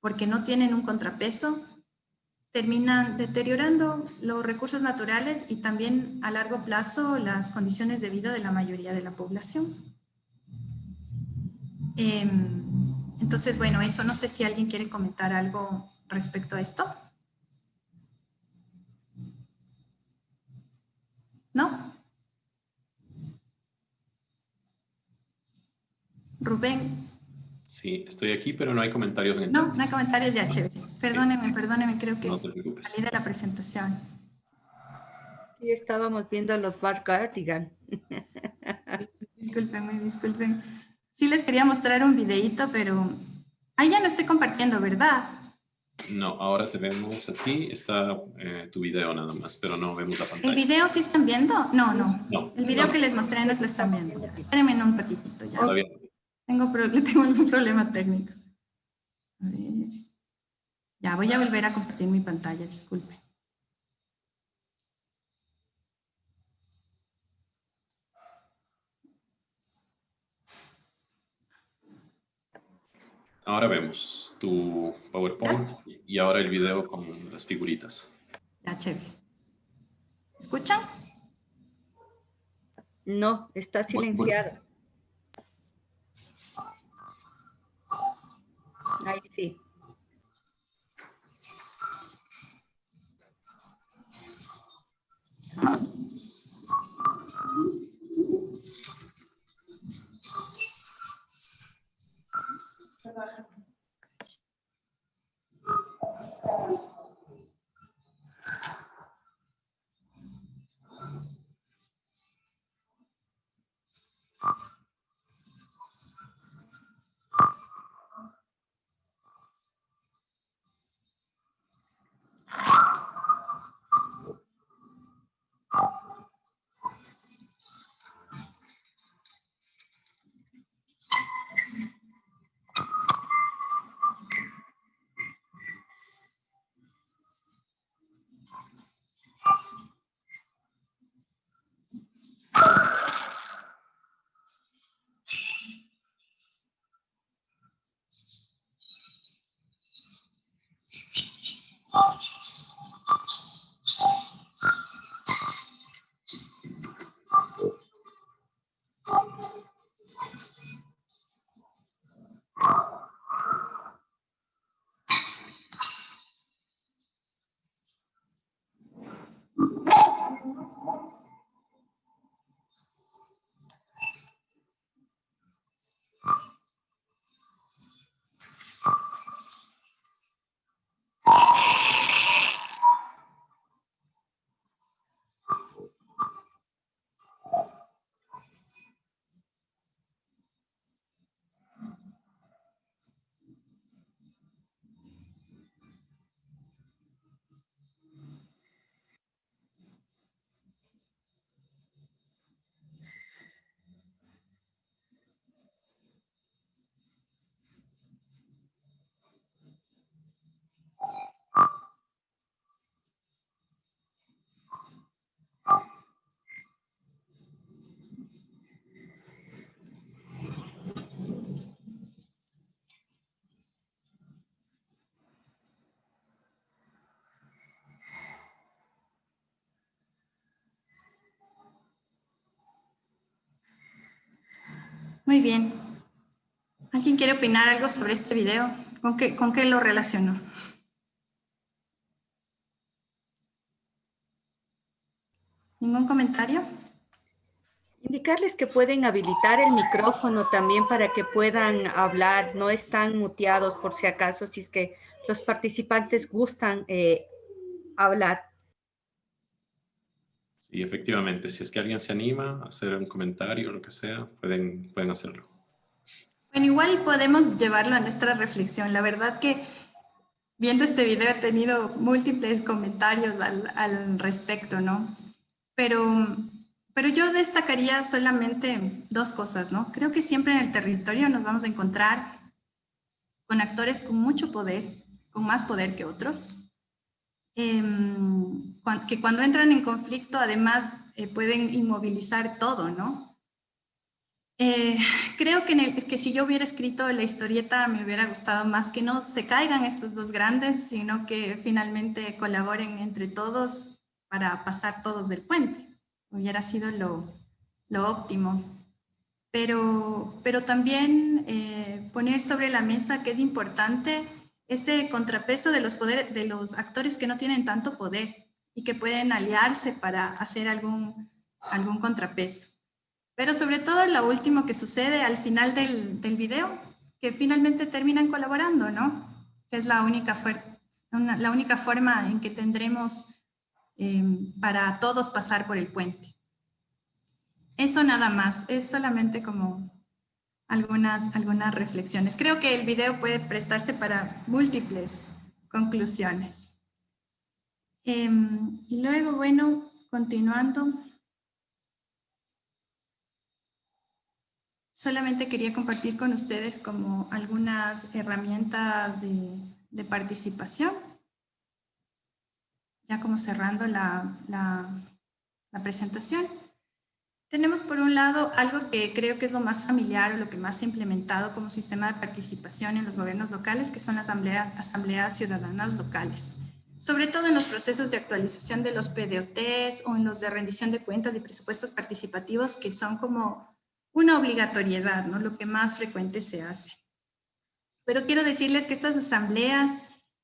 [SPEAKER 2] porque no tienen un contrapeso, terminan deteriorando los recursos naturales y también a largo plazo las condiciones de vida de la mayoría de la población. Entonces, bueno, eso no sé si alguien quiere comentar algo respecto a esto. ¿No? Rubén.
[SPEAKER 1] Sí, estoy aquí, pero no hay comentarios en el
[SPEAKER 2] No,
[SPEAKER 1] chat.
[SPEAKER 2] no hay comentarios ya, chévere. Perdóneme, creo que
[SPEAKER 1] No te preocupes.
[SPEAKER 2] salí de la presentación.
[SPEAKER 3] Sí, estábamos viendo los Bar Cardigan.
[SPEAKER 2] Disculpen. Sí les quería mostrar un videíto, pero ahí ya no estoy compartiendo, ¿verdad?
[SPEAKER 1] No, ahora te vemos a ti. Está tu video nada más, pero no vemos la
[SPEAKER 2] ¿El
[SPEAKER 1] pantalla.
[SPEAKER 2] video sí están viendo? No.
[SPEAKER 1] No,
[SPEAKER 2] El video
[SPEAKER 1] no.
[SPEAKER 2] que les mostré no lo están viendo. Espérenme un ratito ya.
[SPEAKER 1] Todavía.
[SPEAKER 2] Tengo algún problema técnico. A ver. Ya, voy a volver a compartir mi pantalla, disculpe.
[SPEAKER 1] Ahora vemos tu PowerPoint y ahora el video con las figuritas.
[SPEAKER 2] Ya, chévere. ¿Escuchan?
[SPEAKER 3] No, está silenciado. Ahí sí.
[SPEAKER 2] Muy bien. ¿Alguien quiere opinar algo sobre este video? ¿Con qué lo relacionó? ¿Ningún comentario?
[SPEAKER 3] Indicarles que pueden habilitar el micrófono también para que puedan hablar, no están muteados por si acaso, si es que los participantes gustan hablar.
[SPEAKER 1] Y efectivamente, si es que alguien se anima a hacer un comentario o lo que sea, pueden hacerlo.
[SPEAKER 2] Bueno, igual podemos llevarlo a nuestra reflexión. La verdad que viendo este video he tenido múltiples comentarios al respecto, ¿no? Pero yo destacaría solamente dos cosas, ¿no? Creo que siempre en el territorio nos vamos a encontrar con actores con mucho poder, con más poder que otros, que cuando entran en conflicto además pueden inmovilizar todo, ¿no? Creo que si yo hubiera escrito la historieta me hubiera gustado más que no se caigan estos dos grandes, sino que finalmente colaboren entre todos para pasar todos del puente. Hubiera sido lo óptimo. Pero también poner sobre la mesa que es importante ese contrapeso de los poderes, de los actores que no tienen tanto poder y que pueden aliarse para hacer algún contrapeso. Pero sobre todo lo último que sucede al final del video, que finalmente terminan colaborando, ¿no? Que es la única forma en que tendremos para todos pasar por el puente. Eso nada más, es solamente como algunas reflexiones. Creo que el video puede prestarse para múltiples conclusiones. Y luego, bueno, continuando. Solamente quería compartir con ustedes como algunas herramientas de participación. Ya como cerrando la presentación. Tenemos por un lado algo que creo que es lo más familiar o lo que más se ha implementado como sistema de participación en los gobiernos locales, que son las asambleas ciudadanas locales. Sobre todo en los procesos de actualización de los PDOTs o en los de rendición de cuentas y presupuestos participativos, que son como una obligatoriedad, ¿no? Lo que más frecuente se hace. Pero quiero decirles que estas asambleas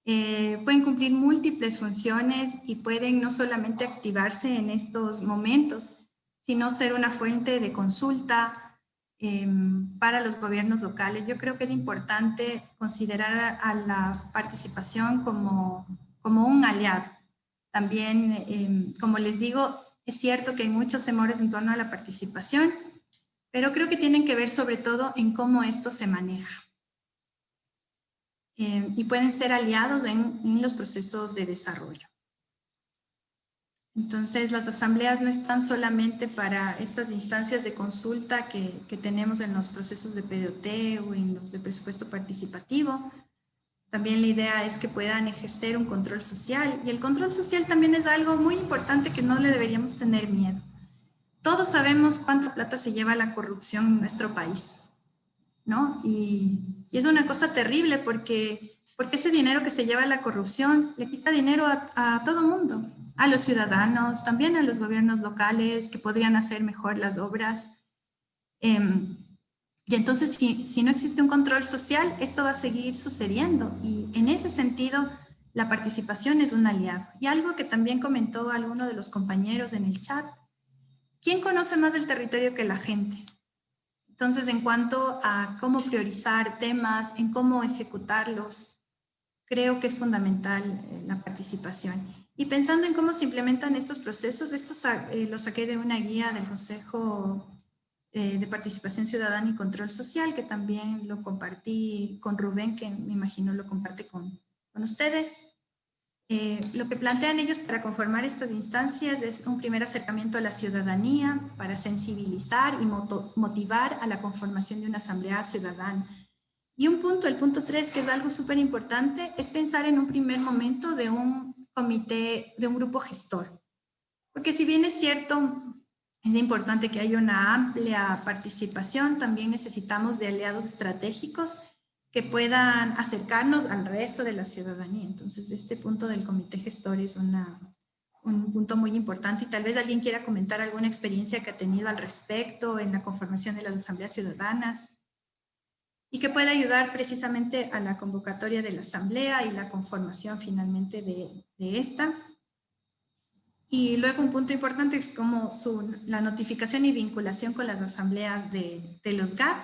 [SPEAKER 2] pueden cumplir múltiples funciones y pueden no solamente activarse en estos momentos, sino ser una fuente de consulta para los gobiernos locales. Yo creo que es importante considerar a la participación como un aliado. También, como les digo, es cierto que hay muchos temores en torno a la participación, pero creo que tienen que ver sobre todo en cómo esto se maneja. Y pueden ser aliados en los procesos de desarrollo. Entonces, las asambleas no están solamente para estas instancias de consulta que tenemos en los procesos de PDOT o en los de presupuesto participativo. También la idea es que puedan ejercer un control social. Y el control social también es algo muy importante que no le deberíamos tener miedo. Todos sabemos cuánta plata se lleva la corrupción en nuestro país, ¿no? Y es una cosa terrible porque ese dinero que se lleva la corrupción le quita dinero a todo mundo, a los ciudadanos, también a los gobiernos locales que podrían hacer mejor las obras. Y entonces, si no existe un control social, esto va a seguir sucediendo. Y en ese sentido, la participación es un aliado. Y algo que también comentó alguno de los compañeros en el chat, ¿quién conoce más del territorio que la gente? Entonces, en cuanto a cómo priorizar temas, en cómo ejecutarlos, creo que es fundamental la participación. Y pensando en cómo se implementan estos procesos, estos los saqué de una guía del Consejo de Participación Ciudadana y Control Social, que también lo compartí con Rubén, que me imagino lo comparte con ustedes. Lo que plantean ellos para conformar estas instancias es un primer acercamiento a la ciudadanía para sensibilizar y motivar a la conformación de una asamblea ciudadana. Y el punto 3, que es algo súper importante, es pensar en un primer momento de un comité, de un grupo gestor. Porque si bien es cierto, es importante que haya una amplia participación, también necesitamos de aliados estratégicos que puedan acercarnos al resto de la ciudadanía. Entonces, este punto del comité gestor es un punto muy importante y tal vez alguien quiera comentar alguna experiencia que ha tenido al respecto en la conformación de las asambleas ciudadanas y que pueda ayudar precisamente a la convocatoria de la asamblea y la conformación finalmente de esta. Y luego un punto importante es como la notificación y vinculación con las asambleas de los GAD.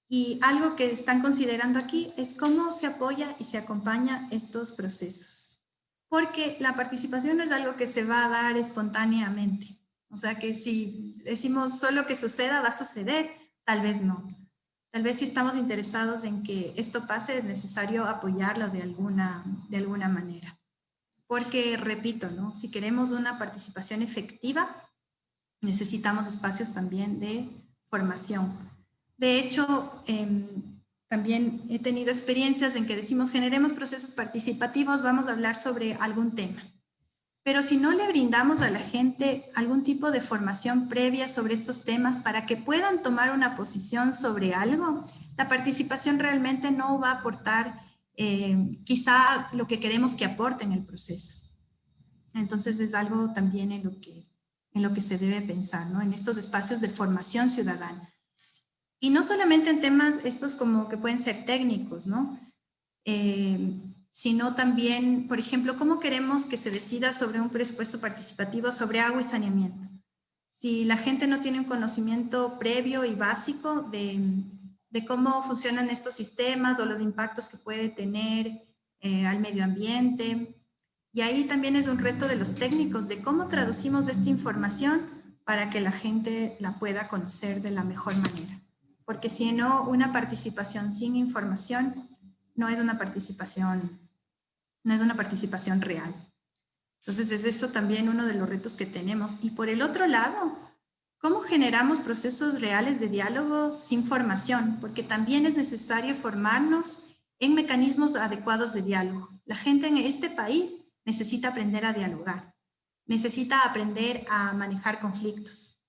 [SPEAKER 2] Y algo que están considerando aquí es cómo se apoya y se acompaña estos procesos. Porque la participación no es algo que se va a dar espontáneamente. O sea que si decimos solo que suceda, va a suceder, tal vez no. Tal vez si estamos interesados en que esto pase, es necesario apoyarlo de alguna manera. Porque, repito, ¿no? Si queremos una participación efectiva, necesitamos espacios también de formación. De hecho, también he tenido experiencias en que decimos, generemos procesos participativos, vamos a hablar sobre algún tema. Pero si no le brindamos a la gente algún tipo de formación previa sobre estos temas para que puedan tomar una posición sobre algo, la participación realmente no va a aportar quizá lo que queremos que aporte en el proceso. Entonces es algo también en lo que se debe pensar, ¿no? En estos espacios de formación ciudadana. Y no solamente en temas estos como que pueden ser técnicos, ¿no? Sino también, por ejemplo, cómo queremos que se decida sobre un presupuesto participativo sobre agua y saneamiento. Si la gente no tiene un conocimiento previo y básico de cómo funcionan estos sistemas o los impactos que puede tener al medio ambiente. Y ahí también es un reto de los técnicos, de cómo traducimos esta información para que la gente la pueda conocer de la mejor manera. Porque si no, una participación sin información no es una participación real. Entonces es eso también uno de los retos que tenemos. Y por el otro lado, ¿cómo generamos procesos reales de diálogo sin formación? Porque también es necesario formarnos en mecanismos adecuados de diálogo. La gente en este país necesita aprender a dialogar, necesita aprender a manejar conflictos.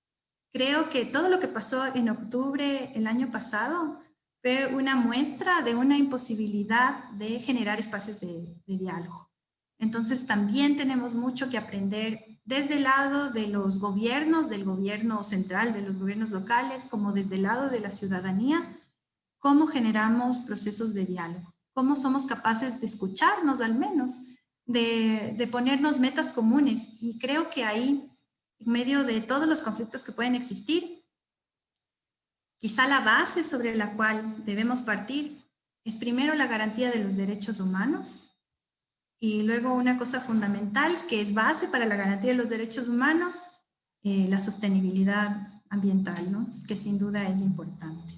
[SPEAKER 2] Creo que todo lo que pasó en octubre el año pasado fue una muestra de una imposibilidad de generar espacios de diálogo. Entonces también tenemos mucho que aprender desde el lado de los gobiernos, del gobierno central, de los gobiernos locales, como desde el lado de la ciudadanía, cómo generamos procesos de diálogo, cómo somos capaces de escucharnos al menos, de ponernos metas comunes. Y creo que ahí, en medio de todos los conflictos que pueden existir, quizá la base sobre la cual debemos partir es primero la garantía de los derechos humanos y luego una cosa fundamental que es base para la garantía de los derechos humanos, la sostenibilidad ambiental, ¿no? Que sin duda es importante.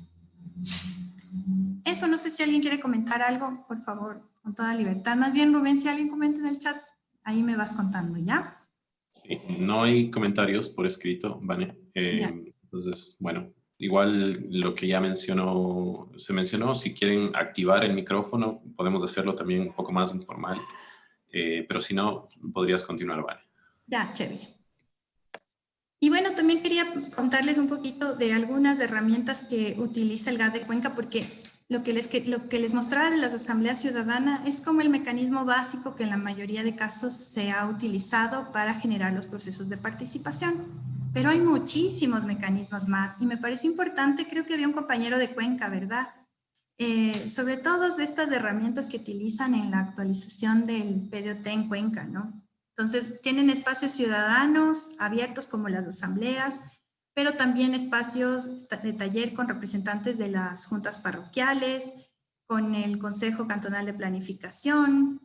[SPEAKER 2] Eso, no sé si alguien quiere comentar algo, por favor, con toda libertad. Más bien, Rubén, si alguien comenta en el chat, ahí me vas contando, ¿ya?
[SPEAKER 1] Sí, no hay comentarios por escrito, Vane. Entonces, bueno, igual lo que ya se mencionó, si quieren activar el micrófono, podemos hacerlo también un poco más informal, pero si no, podrías continuar, Vane.
[SPEAKER 2] Ya, chévere. Y bueno, también quería contarles un poquito de algunas herramientas que utiliza el GAD de Cuenca, porque lo que les mostraba de las asambleas ciudadanas es como el mecanismo básico que en la mayoría de casos se ha utilizado para generar los procesos de participación. Pero hay muchísimos mecanismos más y me parece importante, creo que había un compañero de Cuenca, ¿verdad? Sobre todas estas herramientas que utilizan en la actualización del PDOT en Cuenca, ¿no? Entonces, tienen espacios ciudadanos abiertos como las asambleas, pero también espacios de taller con representantes de las juntas parroquiales, con el Consejo Cantonal de Planificación,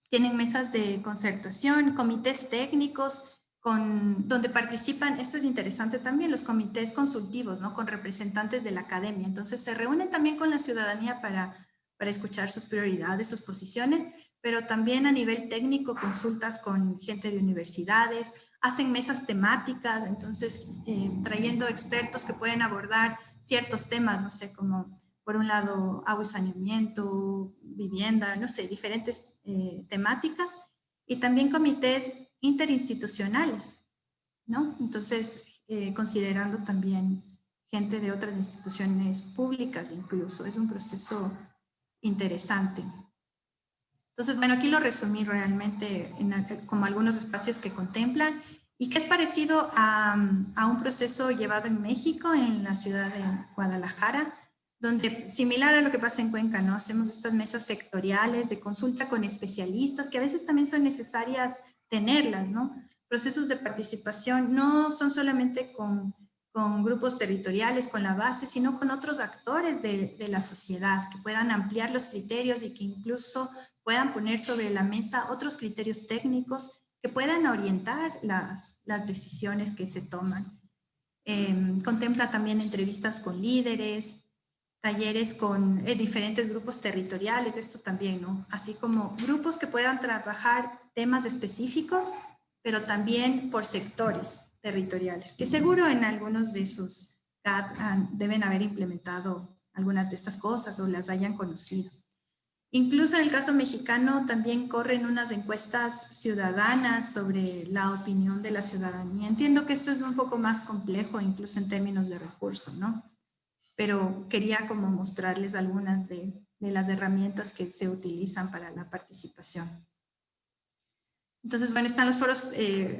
[SPEAKER 2] tienen mesas de concertación, comités técnicos, donde participan, esto es interesante también, los comités consultivos, ¿no? Con representantes de la academia. Entonces, se reúnen también con la ciudadanía para escuchar sus prioridades, sus posiciones, pero también a nivel técnico, consultas con gente de universidades, hacen mesas temáticas, entonces trayendo expertos que pueden abordar ciertos temas, no sé, como por un lado agua y saneamiento, vivienda, no sé, diferentes temáticas, y también comités interinstitucionales, ¿no? Entonces, considerando también gente de otras instituciones públicas incluso, es un proceso interesante. Entonces, bueno, aquí lo resumí realmente como algunos espacios que contemplan y que es parecido a un proceso llevado en México, en la ciudad de Guadalajara, donde similar a lo que pasa en Cuenca, ¿no? Hacemos estas mesas sectoriales de consulta con especialistas, que a veces también son necesarias tenerlas, ¿no? Procesos de participación no son solamente con grupos territoriales, con la base, sino con otros actores de la sociedad que puedan ampliar los criterios y que incluso puedan poner sobre la mesa otros criterios técnicos que puedan orientar las decisiones que se toman. Contempla también entrevistas con líderes, talleres con diferentes grupos territoriales, esto también, ¿no? Así como grupos que puedan trabajar temas específicos, pero también por sectores territoriales, que seguro en algunos de sus CAD deben haber implementado algunas de estas cosas o las hayan conocido. Incluso en el caso mexicano también corren unas encuestas ciudadanas sobre la opinión de la ciudadanía. Entiendo que esto es un poco más complejo, incluso en términos de recursos, ¿no? Pero quería como mostrarles algunas de las herramientas que se utilizan para la participación. Entonces, bueno, están los foros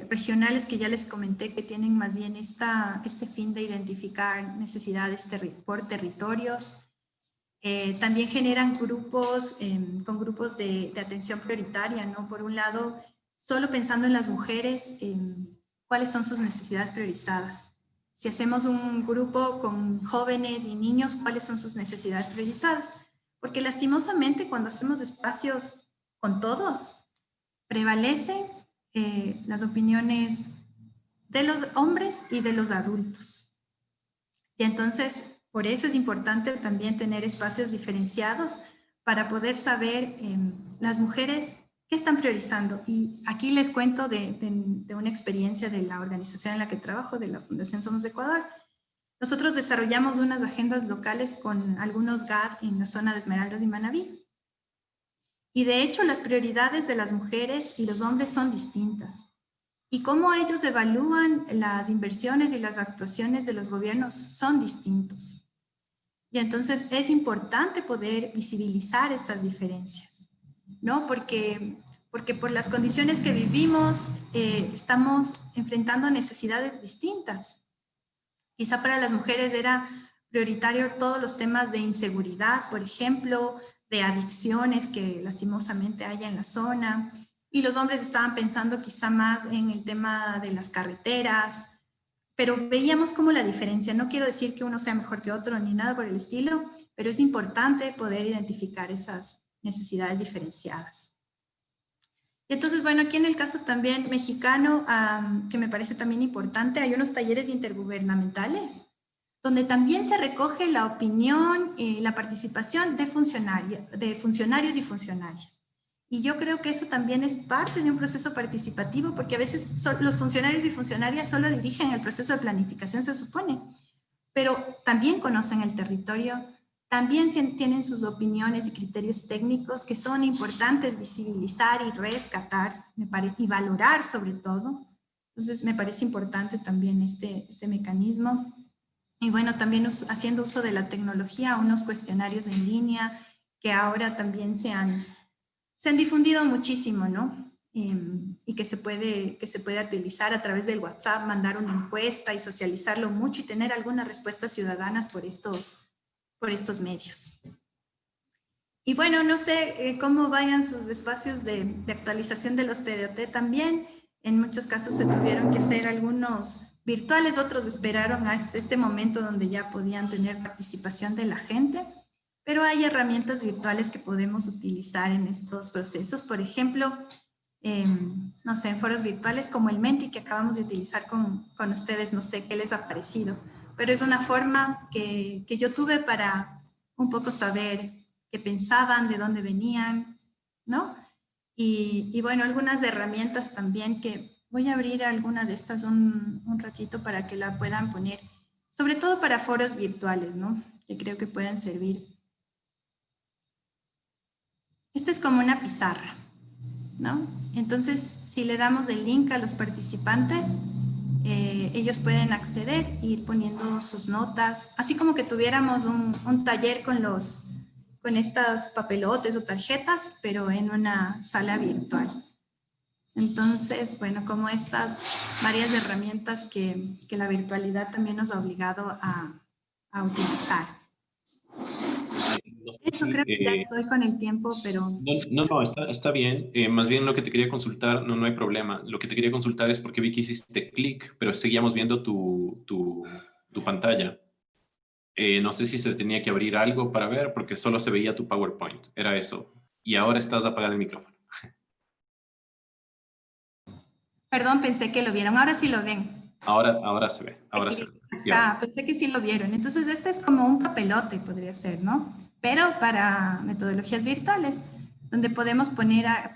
[SPEAKER 2] regionales que ya les comenté que tienen más bien este fin de identificar necesidades por territorios. También generan grupos con grupos de atención prioritaria, ¿no? Por un lado, solo pensando en las mujeres, cuáles son sus necesidades priorizadas. Si hacemos un grupo con jóvenes y niños, ¿cuáles son sus necesidades priorizadas? Porque lastimosamente cuando hacemos espacios con todos, prevalecen las opiniones de los hombres y de los adultos. Y entonces, por eso es importante también tener espacios diferenciados para poder saber las mujeres qué están priorizando. Y aquí les cuento de una experiencia de la organización en la que trabajo, de la Fundación Somos Ecuador. Nosotros desarrollamos unas agendas locales con algunos GAD en la zona de Esmeraldas y Manabí. Y de hecho, las prioridades de las mujeres y los hombres son distintas. Y cómo ellos evalúan las inversiones y las actuaciones de los gobiernos son distintos. Y entonces es importante poder visibilizar estas diferencias, ¿no? Porque por las condiciones que vivimos estamos enfrentando necesidades distintas. Quizá para las mujeres era prioritario todos los temas de inseguridad, por ejemplo, de adicciones que lastimosamente hay en la zona, y los hombres estaban pensando quizá más en el tema de las carreteras, pero veíamos como la diferencia. No quiero decir que uno sea mejor que otro ni nada por el estilo, pero es importante poder identificar esas necesidades diferenciadas. Y entonces, bueno, aquí en el caso también mexicano, que me parece también importante, hay unos talleres intergubernamentales donde también se recoge la opinión y la participación de funcionarios y funcionarias. Y yo creo que eso también es parte de un proceso participativo, porque a veces los funcionarios y funcionarias solo dirigen el proceso de planificación, se supone, pero también conocen el territorio, también tienen sus opiniones y criterios técnicos que son importantes visibilizar y rescatar, y valorar sobre todo. Entonces me parece importante también este mecanismo. Y bueno, también haciendo uso de la tecnología, unos cuestionarios en línea que ahora también se han difundido muchísimo, ¿no? Y que se puede utilizar a través del WhatsApp, mandar una encuesta y socializarlo mucho y tener algunas respuestas ciudadanas por estos medios. Y bueno, no sé cómo vayan sus espacios de actualización de los PDOT también. En muchos casos se tuvieron que hacer algunos virtuales, otros esperaron hasta este momento donde ya podían tener participación de la gente, pero hay herramientas virtuales que podemos utilizar en estos procesos. Por ejemplo, no sé, en foros virtuales como el Menti que acabamos de utilizar con ustedes, no sé qué les ha parecido, pero es una forma que yo tuve para un poco saber qué pensaban, de dónde venían, ¿no? Y bueno, algunas herramientas también que voy a abrir alguna de estas un ratito para que la puedan poner, sobre todo para foros virtuales, ¿no? Que creo que pueden servir. Esta es como una pizarra, ¿no? Entonces, si le damos el link a los participantes, ellos pueden acceder e ir poniendo sus notas, así como que tuviéramos un taller con estos papelotes o tarjetas, pero en una sala virtual. Entonces, bueno, como estas varias herramientas que la virtualidad también nos ha obligado a utilizar.
[SPEAKER 1] No sé
[SPEAKER 2] Eso
[SPEAKER 1] si,
[SPEAKER 2] creo que ya estoy con el tiempo, pero...
[SPEAKER 1] No, está bien. Más bien lo que te quería consultar, no hay problema. Lo que te quería consultar es porque vi que hiciste clic, pero seguíamos viendo tu pantalla. No sé si se tenía que abrir algo para ver, porque solo se veía tu PowerPoint. Era eso. Y ahora estás apagando el micrófono.
[SPEAKER 2] Perdón, pensé que lo vieron. Ahora sí lo ven.
[SPEAKER 1] Ahora se ve, ahora se ve. Sí,
[SPEAKER 2] Ah, pensé que sí lo vieron. Entonces, este es como un papelote, podría ser, ¿no? Pero para metodologías virtuales, donde podemos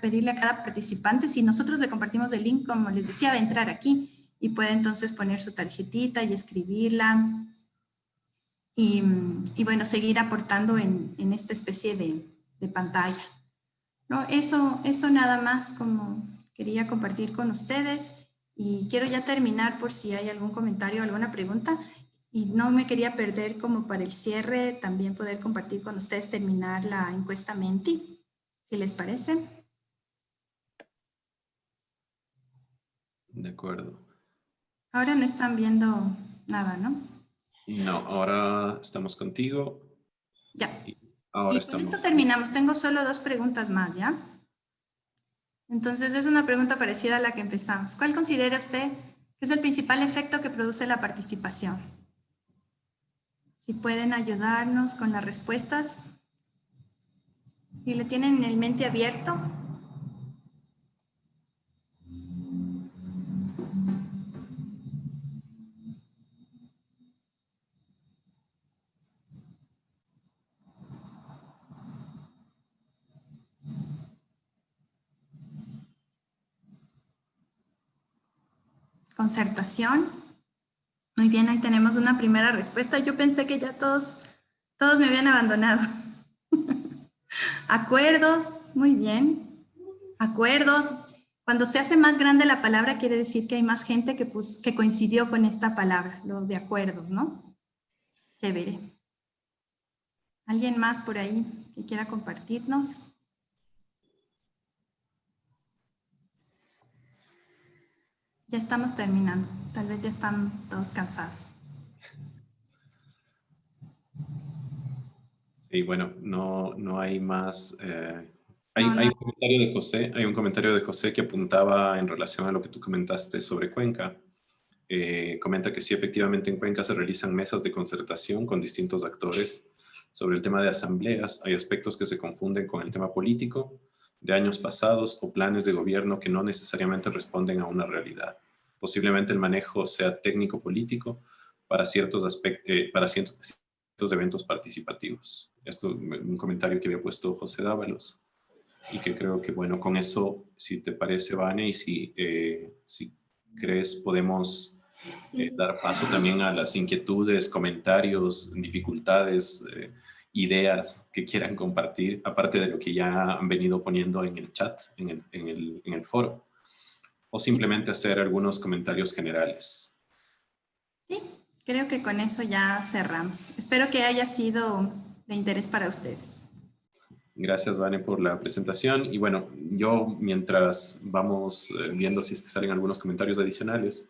[SPEAKER 2] pedirle a cada participante, si nosotros le compartimos el link, como les decía, va a entrar aquí y puede entonces poner su tarjetita y escribirla y bueno, seguir aportando en esta especie de pantalla. No, eso nada más como quería compartir con ustedes y quiero ya terminar por si hay algún comentario o alguna pregunta y no me quería perder como para el cierre también poder compartir con ustedes, terminar la encuesta Menti, si les parece.
[SPEAKER 1] de acuerdo.
[SPEAKER 2] Ahora no están viendo nada, ¿no?
[SPEAKER 1] No, ahora estamos contigo.
[SPEAKER 2] Ya.
[SPEAKER 1] Y ahora
[SPEAKER 2] Y con esto
[SPEAKER 1] estamos.
[SPEAKER 2] terminamos. Tengo solo 2 preguntas más, ¿ya? Entonces es una pregunta parecida a la que empezamos. ¿Cuál considera usted que es el principal efecto que produce la participación? Si pueden ayudarnos con las respuestas y le tienen el mente abierto. Concertación. Muy bien, ahí tenemos una primera respuesta. Yo pensé que ya todos me habían abandonado. Acuerdos, muy bien. Acuerdos. Cuando se hace más grande la palabra, quiere decir que hay más gente que coincidió con esta palabra, lo de acuerdos, ¿no? Chévere. ¿Alguien más por ahí que quiera compartirnos? Ya estamos terminando. Tal vez ya están todos cansados.
[SPEAKER 1] Y bueno, no hay más.
[SPEAKER 2] No,
[SPEAKER 1] Hay
[SPEAKER 2] no.
[SPEAKER 1] un comentario de José, hay un comentario de José que apuntaba en relación a lo que tú comentaste sobre Cuenca. Comenta que sí, efectivamente en Cuenca se realizan mesas de concertación con distintos actores sobre el tema de asambleas. Hay aspectos que se confunden con el tema político de años pasados o planes de gobierno que no necesariamente responden a una realidad. Posiblemente el manejo sea técnico-político para para ciertos eventos participativos. Esto es un comentario que había puesto José Dávalos y que creo que, bueno, con eso, si te parece, Vane, y si crees, podemos
[SPEAKER 2] Sí.
[SPEAKER 1] dar paso también a las inquietudes, comentarios, dificultades, ideas que quieran compartir, aparte de lo que ya han venido poniendo en el chat, en el foro, o simplemente hacer algunos comentarios generales.
[SPEAKER 2] Sí, creo que con eso ya cerramos. Espero que haya sido de interés para ustedes.
[SPEAKER 1] Gracias, Vane, por la presentación. Y bueno, yo mientras vamos viendo si es que salen algunos comentarios adicionales,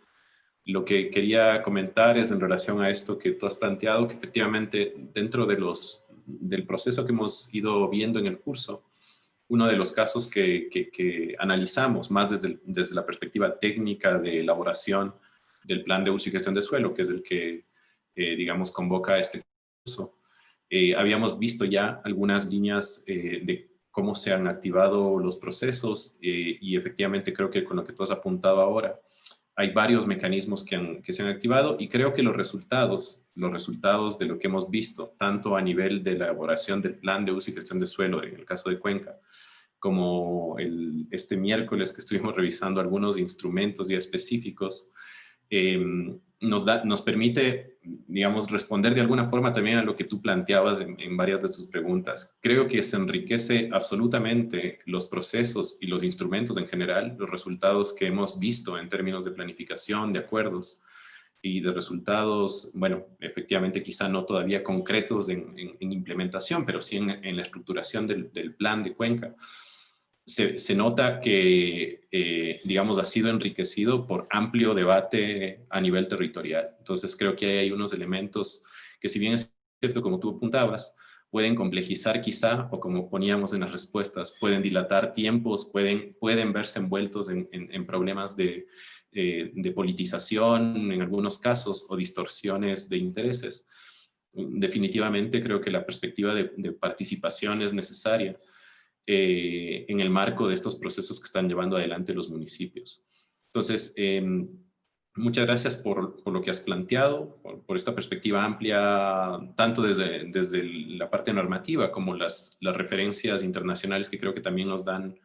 [SPEAKER 1] lo que quería comentar es en relación a esto que tú has planteado, que efectivamente dentro del proceso que hemos ido viendo en el curso, uno de los casos que analizamos más desde la perspectiva técnica de elaboración del plan de uso y gestión de suelo, que es el que, digamos, convoca este curso, habíamos visto ya algunas líneas de cómo se han activado los procesos y efectivamente creo que con lo que tú has apuntado ahora, hay varios mecanismos que se han activado y creo que los resultados de lo que hemos visto, tanto a nivel de la elaboración del plan de uso y gestión de suelo, en el caso de Cuenca, como este miércoles que estuvimos revisando algunos instrumentos ya específicos, nos permite, digamos, responder de alguna forma también a lo que tú planteabas en varias de tus preguntas. Creo que se enriquece absolutamente los procesos y los instrumentos en general, los resultados que hemos visto en términos de planificación, de acuerdos y de resultados, bueno, efectivamente quizá no todavía concretos en implementación, pero sí en la estructuración del plan de Cuenca. Se nota que, digamos, ha sido enriquecido por amplio debate a nivel territorial. Entonces, creo que hay unos elementos que, si bien es cierto, como tú apuntabas, pueden complejizar quizá, o como poníamos en las respuestas, pueden dilatar tiempos, pueden verse envueltos en problemas de politización en algunos casos o distorsiones de intereses. Definitivamente creo que la perspectiva de participación es necesaria en el marco de estos procesos que están llevando adelante los municipios. Entonces, Muchas gracias por lo que has planteado, por esta perspectiva amplia, tanto desde la parte normativa como las referencias internacionales que creo que también nos dan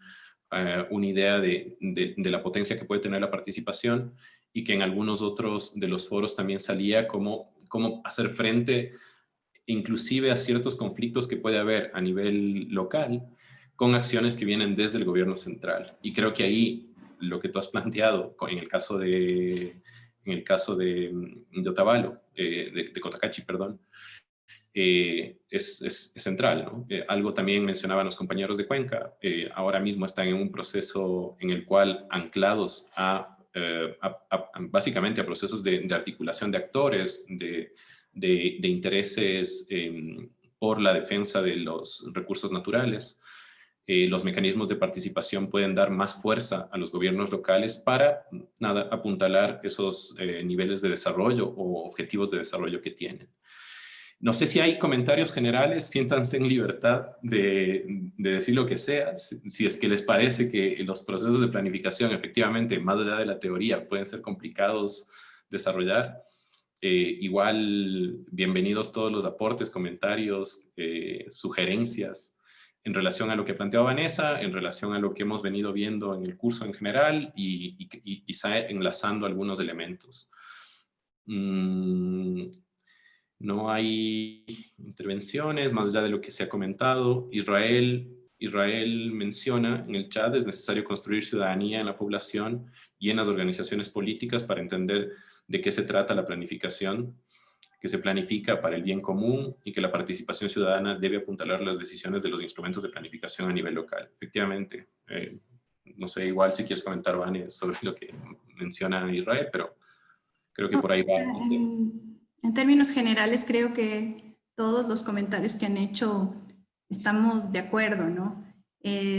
[SPEAKER 1] una idea de la potencia que puede tener la participación, y que en algunos otros de los foros también salía cómo hacer frente inclusive a ciertos conflictos que puede haber a nivel local con acciones que vienen desde el gobierno central. Y creo que ahí lo que tú has planteado en el caso de Otavalo, de Cotacachi, perdón, es central, ¿no? Algo también mencionaban los compañeros de Cuenca, ahora mismo están en un proceso en el cual, anclados básicamente a procesos de articulación de actores, de intereses por la defensa de los recursos naturales, los mecanismos de participación pueden dar más fuerza a los gobiernos locales para apuntalar esos niveles de desarrollo o objetivos de desarrollo que tienen. No sé si hay comentarios generales, siéntanse en libertad de decir lo que sea, si es que les parece que los procesos de planificación efectivamente, más allá de la teoría, pueden ser complicados desarrollar. Igual, bienvenidos todos los aportes, comentarios, sugerencias en relación a lo que planteaba Vanessa, en relación a lo que hemos venido viendo en el curso en general y quizá enlazando algunos elementos. No hay intervenciones, más allá de lo que se ha comentado. Israel menciona en el chat: es necesario construir ciudadanía en la población y en las organizaciones políticas para entender de qué se trata la planificación, que se planifica para el bien común y que la participación ciudadana debe apuntalar las decisiones de los instrumentos de planificación a nivel local. Efectivamente, no sé, igual si quieres comentar, Vane, sobre lo que menciona Israel, pero creo que por ahí va.
[SPEAKER 2] En términos generales, creo que todos los comentarios que han hecho estamos de acuerdo, ¿no?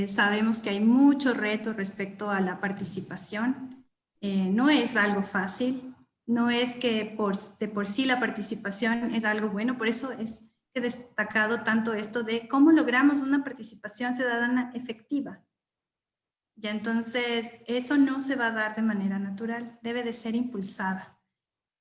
[SPEAKER 2] Sabemos que hay muchos retos respecto a la participación. No es algo fácil, no es que de por sí la participación es algo bueno, por eso es que he destacado tanto esto de cómo logramos una participación ciudadana efectiva. Ya entonces, eso no se va a dar de manera natural, debe de ser impulsada.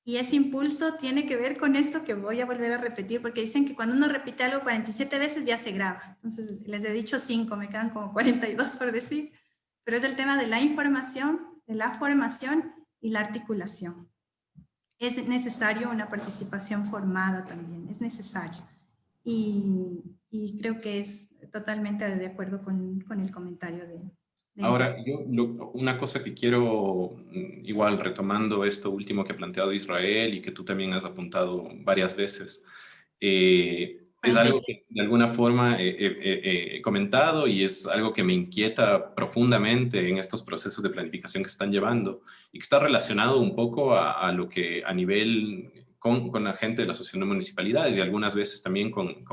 [SPEAKER 2] Y ese impulso tiene que ver con esto que voy a volver a repetir, porque dicen que cuando uno repite algo 47 veces ya se graba. Entonces, les he dicho 5, me quedan como 42 por decir. Pero es el tema de la información, de la formación y la articulación. Es necesario una participación formada también, es necesario. Y creo que es totalmente de acuerdo con el comentario de
[SPEAKER 1] Ahora, una cosa que quiero, igual retomando esto último que ha planteado Israel y que tú también has apuntado varias veces, es algo que de alguna forma he comentado y es algo que me inquieta profundamente en estos procesos de planificación que están llevando y que está relacionado un poco a lo que a nivel con la gente de la asociación de municipalidades y algunas veces también con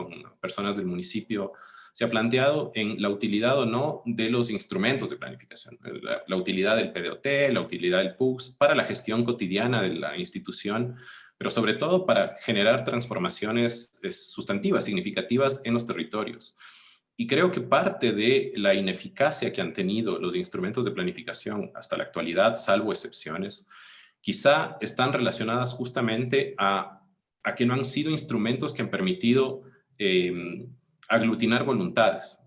[SPEAKER 1] personas del municipio se ha planteado en la utilidad o no de los instrumentos de planificación, la utilidad del PDOT, la utilidad del PUCS para la gestión cotidiana de la institución, pero sobre todo para generar transformaciones sustantivas, significativas en los territorios. Y creo que parte de la ineficacia que han tenido los instrumentos de planificación hasta la actualidad, salvo excepciones, quizá están relacionadas justamente a que no han sido instrumentos que han permitido aglutinar voluntades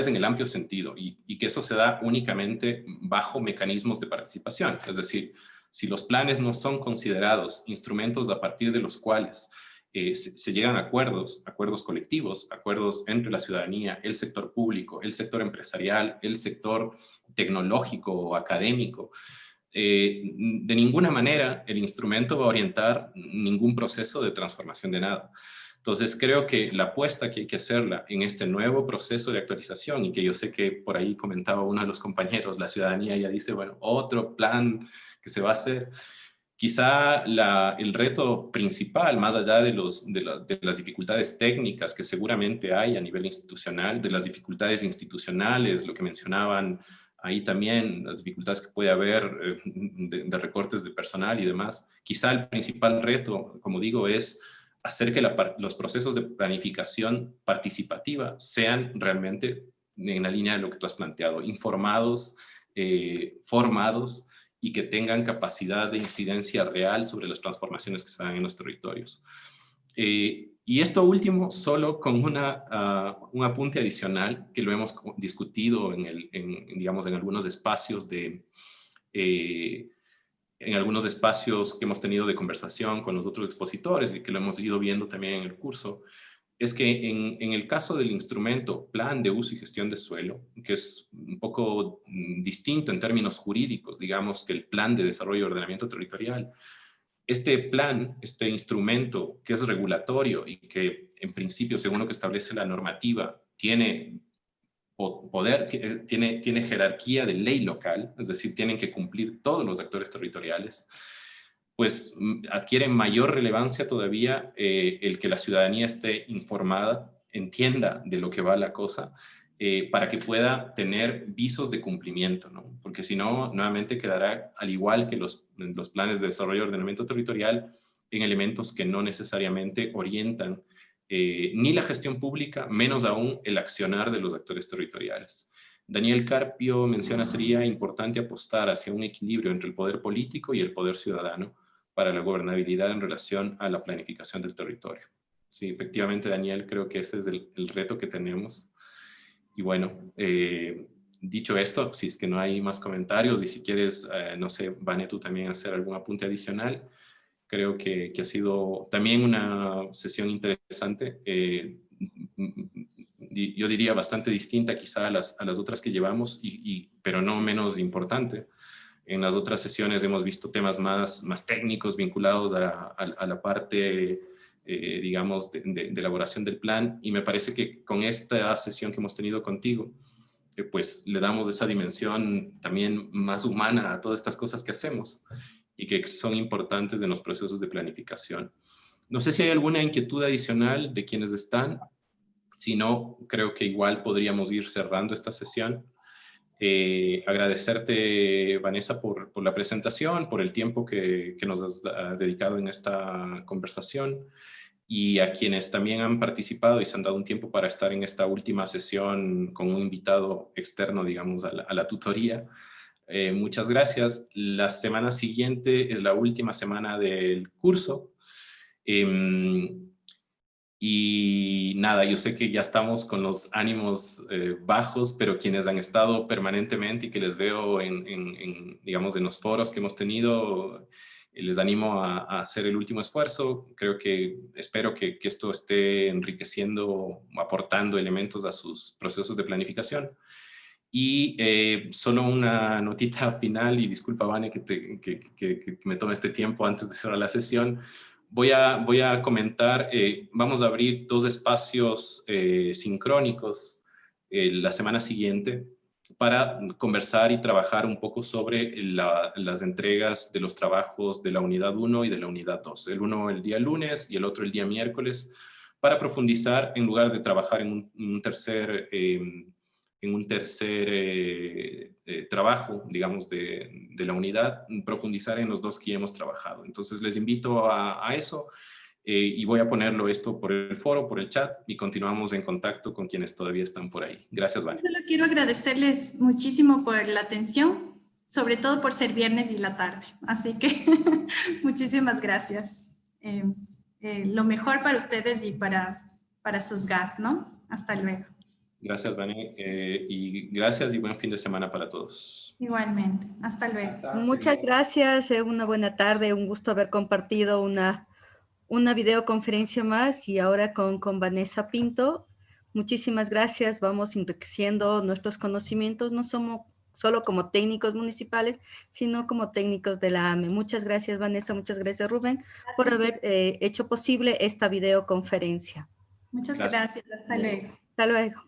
[SPEAKER 1] en el amplio sentido, y que eso se da únicamente bajo mecanismos de participación. Es decir, si los planes no son considerados instrumentos a partir de los cuales se llegan a acuerdos colectivos, acuerdos entre la ciudadanía, el sector público, el sector empresarial, el sector tecnológico o académico, de ninguna manera el instrumento va a orientar ningún proceso de transformación de nada. Entonces, creo que la apuesta que hay que hacerla en este nuevo proceso de actualización, y que yo sé que por ahí comentaba uno de los compañeros, la ciudadanía ya dice, bueno, otro plan que se va a hacer. Quizá el reto principal, más allá de las dificultades técnicas que seguramente hay a nivel institucional, de las dificultades institucionales, lo que mencionaban ahí también, las dificultades que puede haber de recortes de personal y demás, quizá el principal reto, como digo, es hacer que los procesos de planificación participativa sean realmente en la línea de lo que tú has planteado, informados, formados y que tengan capacidad de incidencia real sobre las transformaciones que se dan en los territorios. Y esto último, solo con un apunte adicional que lo hemos discutido digamos, en algunos espacios en algunos espacios que hemos tenido de conversación con los otros expositores y que lo hemos ido viendo también en el curso, es que en el caso del instrumento Plan de Uso y Gestión de Suelo, que es un poco distinto en términos jurídicos, digamos, que el Plan de Desarrollo y Ordenamiento Territorial, este plan, este instrumento que es regulatorio y que en principio, según lo que establece la normativa, tiene poder, tiene jerarquía de ley local, es decir, tienen que cumplir todos los actores territoriales, pues adquiere mayor relevancia todavía el que la ciudadanía esté informada, entienda de lo que va la cosa, para que pueda tener visos de cumplimiento, ¿no? Porque si no, nuevamente quedará, al igual que los planes de desarrollo y ordenamiento territorial, en elementos que no necesariamente orientan ni la gestión pública, menos aún el accionar de los actores territoriales. Daniel Carpio menciona, sería importante apostar hacia un equilibrio entre el poder político y el poder ciudadano para la gobernabilidad en relación a la planificación del territorio. Sí, efectivamente, Daniel, creo que ese es el reto que tenemos. Y bueno, dicho esto, si es que no hay más comentarios y si quieres, no sé, Vane, tú también hacer algún apunte adicional, creo que ha sido también una sesión interesante, yo diría bastante distinta quizá a las otras que llevamos, pero no menos importante. En las otras sesiones hemos visto temas más técnicos vinculados a la parte, digamos, de elaboración del plan, y me parece que con esta sesión que hemos tenido contigo, pues le damos esa dimensión también más humana a todas estas cosas que hacemos y que son importantes en los procesos de planificación. No sé si hay alguna inquietud adicional de quienes están. Si no, creo que igual podríamos ir cerrando esta sesión. Agradecerte, Vanessa, por la presentación, por el tiempo que nos has dedicado en esta conversación, y a quienes también han participado y se han dado un tiempo para estar en esta última sesión con un invitado externo, digamos, a la tutoría. Muchas gracias. La semana siguiente es la última semana del curso. Y nada, yo sé que ya estamos con los ánimos bajos, pero quienes han estado permanentemente y que les veo digamos, en los foros que hemos tenido, les animo a hacer el último esfuerzo. Espero que esto esté enriqueciendo, aportando elementos a sus procesos de planificación. Y solo una notita final, y disculpa, Vane, que me tome este tiempo antes de cerrar la sesión. Voy a comentar, vamos a abrir 2 espacios sincrónicos la semana siguiente para conversar y trabajar un poco sobre las entregas de los trabajos de la unidad 1 y de la unidad 2. El uno el día lunes y el otro el día miércoles, para profundizar, en lugar de trabajar en un tercer trabajo, digamos, de la unidad, profundizar en los 2 que hemos trabajado. Entonces les invito a eso, y voy a ponerlo esto por el foro, por el chat, y continuamos en contacto con quienes todavía están por ahí. Gracias, Vane.
[SPEAKER 2] Solo quiero agradecerles muchísimo por la atención, sobre todo por ser viernes y la tarde. Así que muchísimas gracias. Lo mejor para ustedes y para sus GAT, ¿no? Hasta luego.
[SPEAKER 1] Gracias, Vane, y gracias y buen fin de semana para todos.
[SPEAKER 2] Igualmente, hasta luego.
[SPEAKER 3] Muchas gracias, una buena tarde, un gusto haber compartido una videoconferencia más, y ahora con Vanessa Pinto. Muchísimas gracias, vamos enriqueciendo nuestros conocimientos, no somos solo como técnicos municipales, sino como técnicos de la AME. Muchas gracias, Vanessa, muchas gracias, Rubén, por haber hecho posible esta videoconferencia.
[SPEAKER 2] Muchas gracias, hasta luego.
[SPEAKER 3] Hasta luego.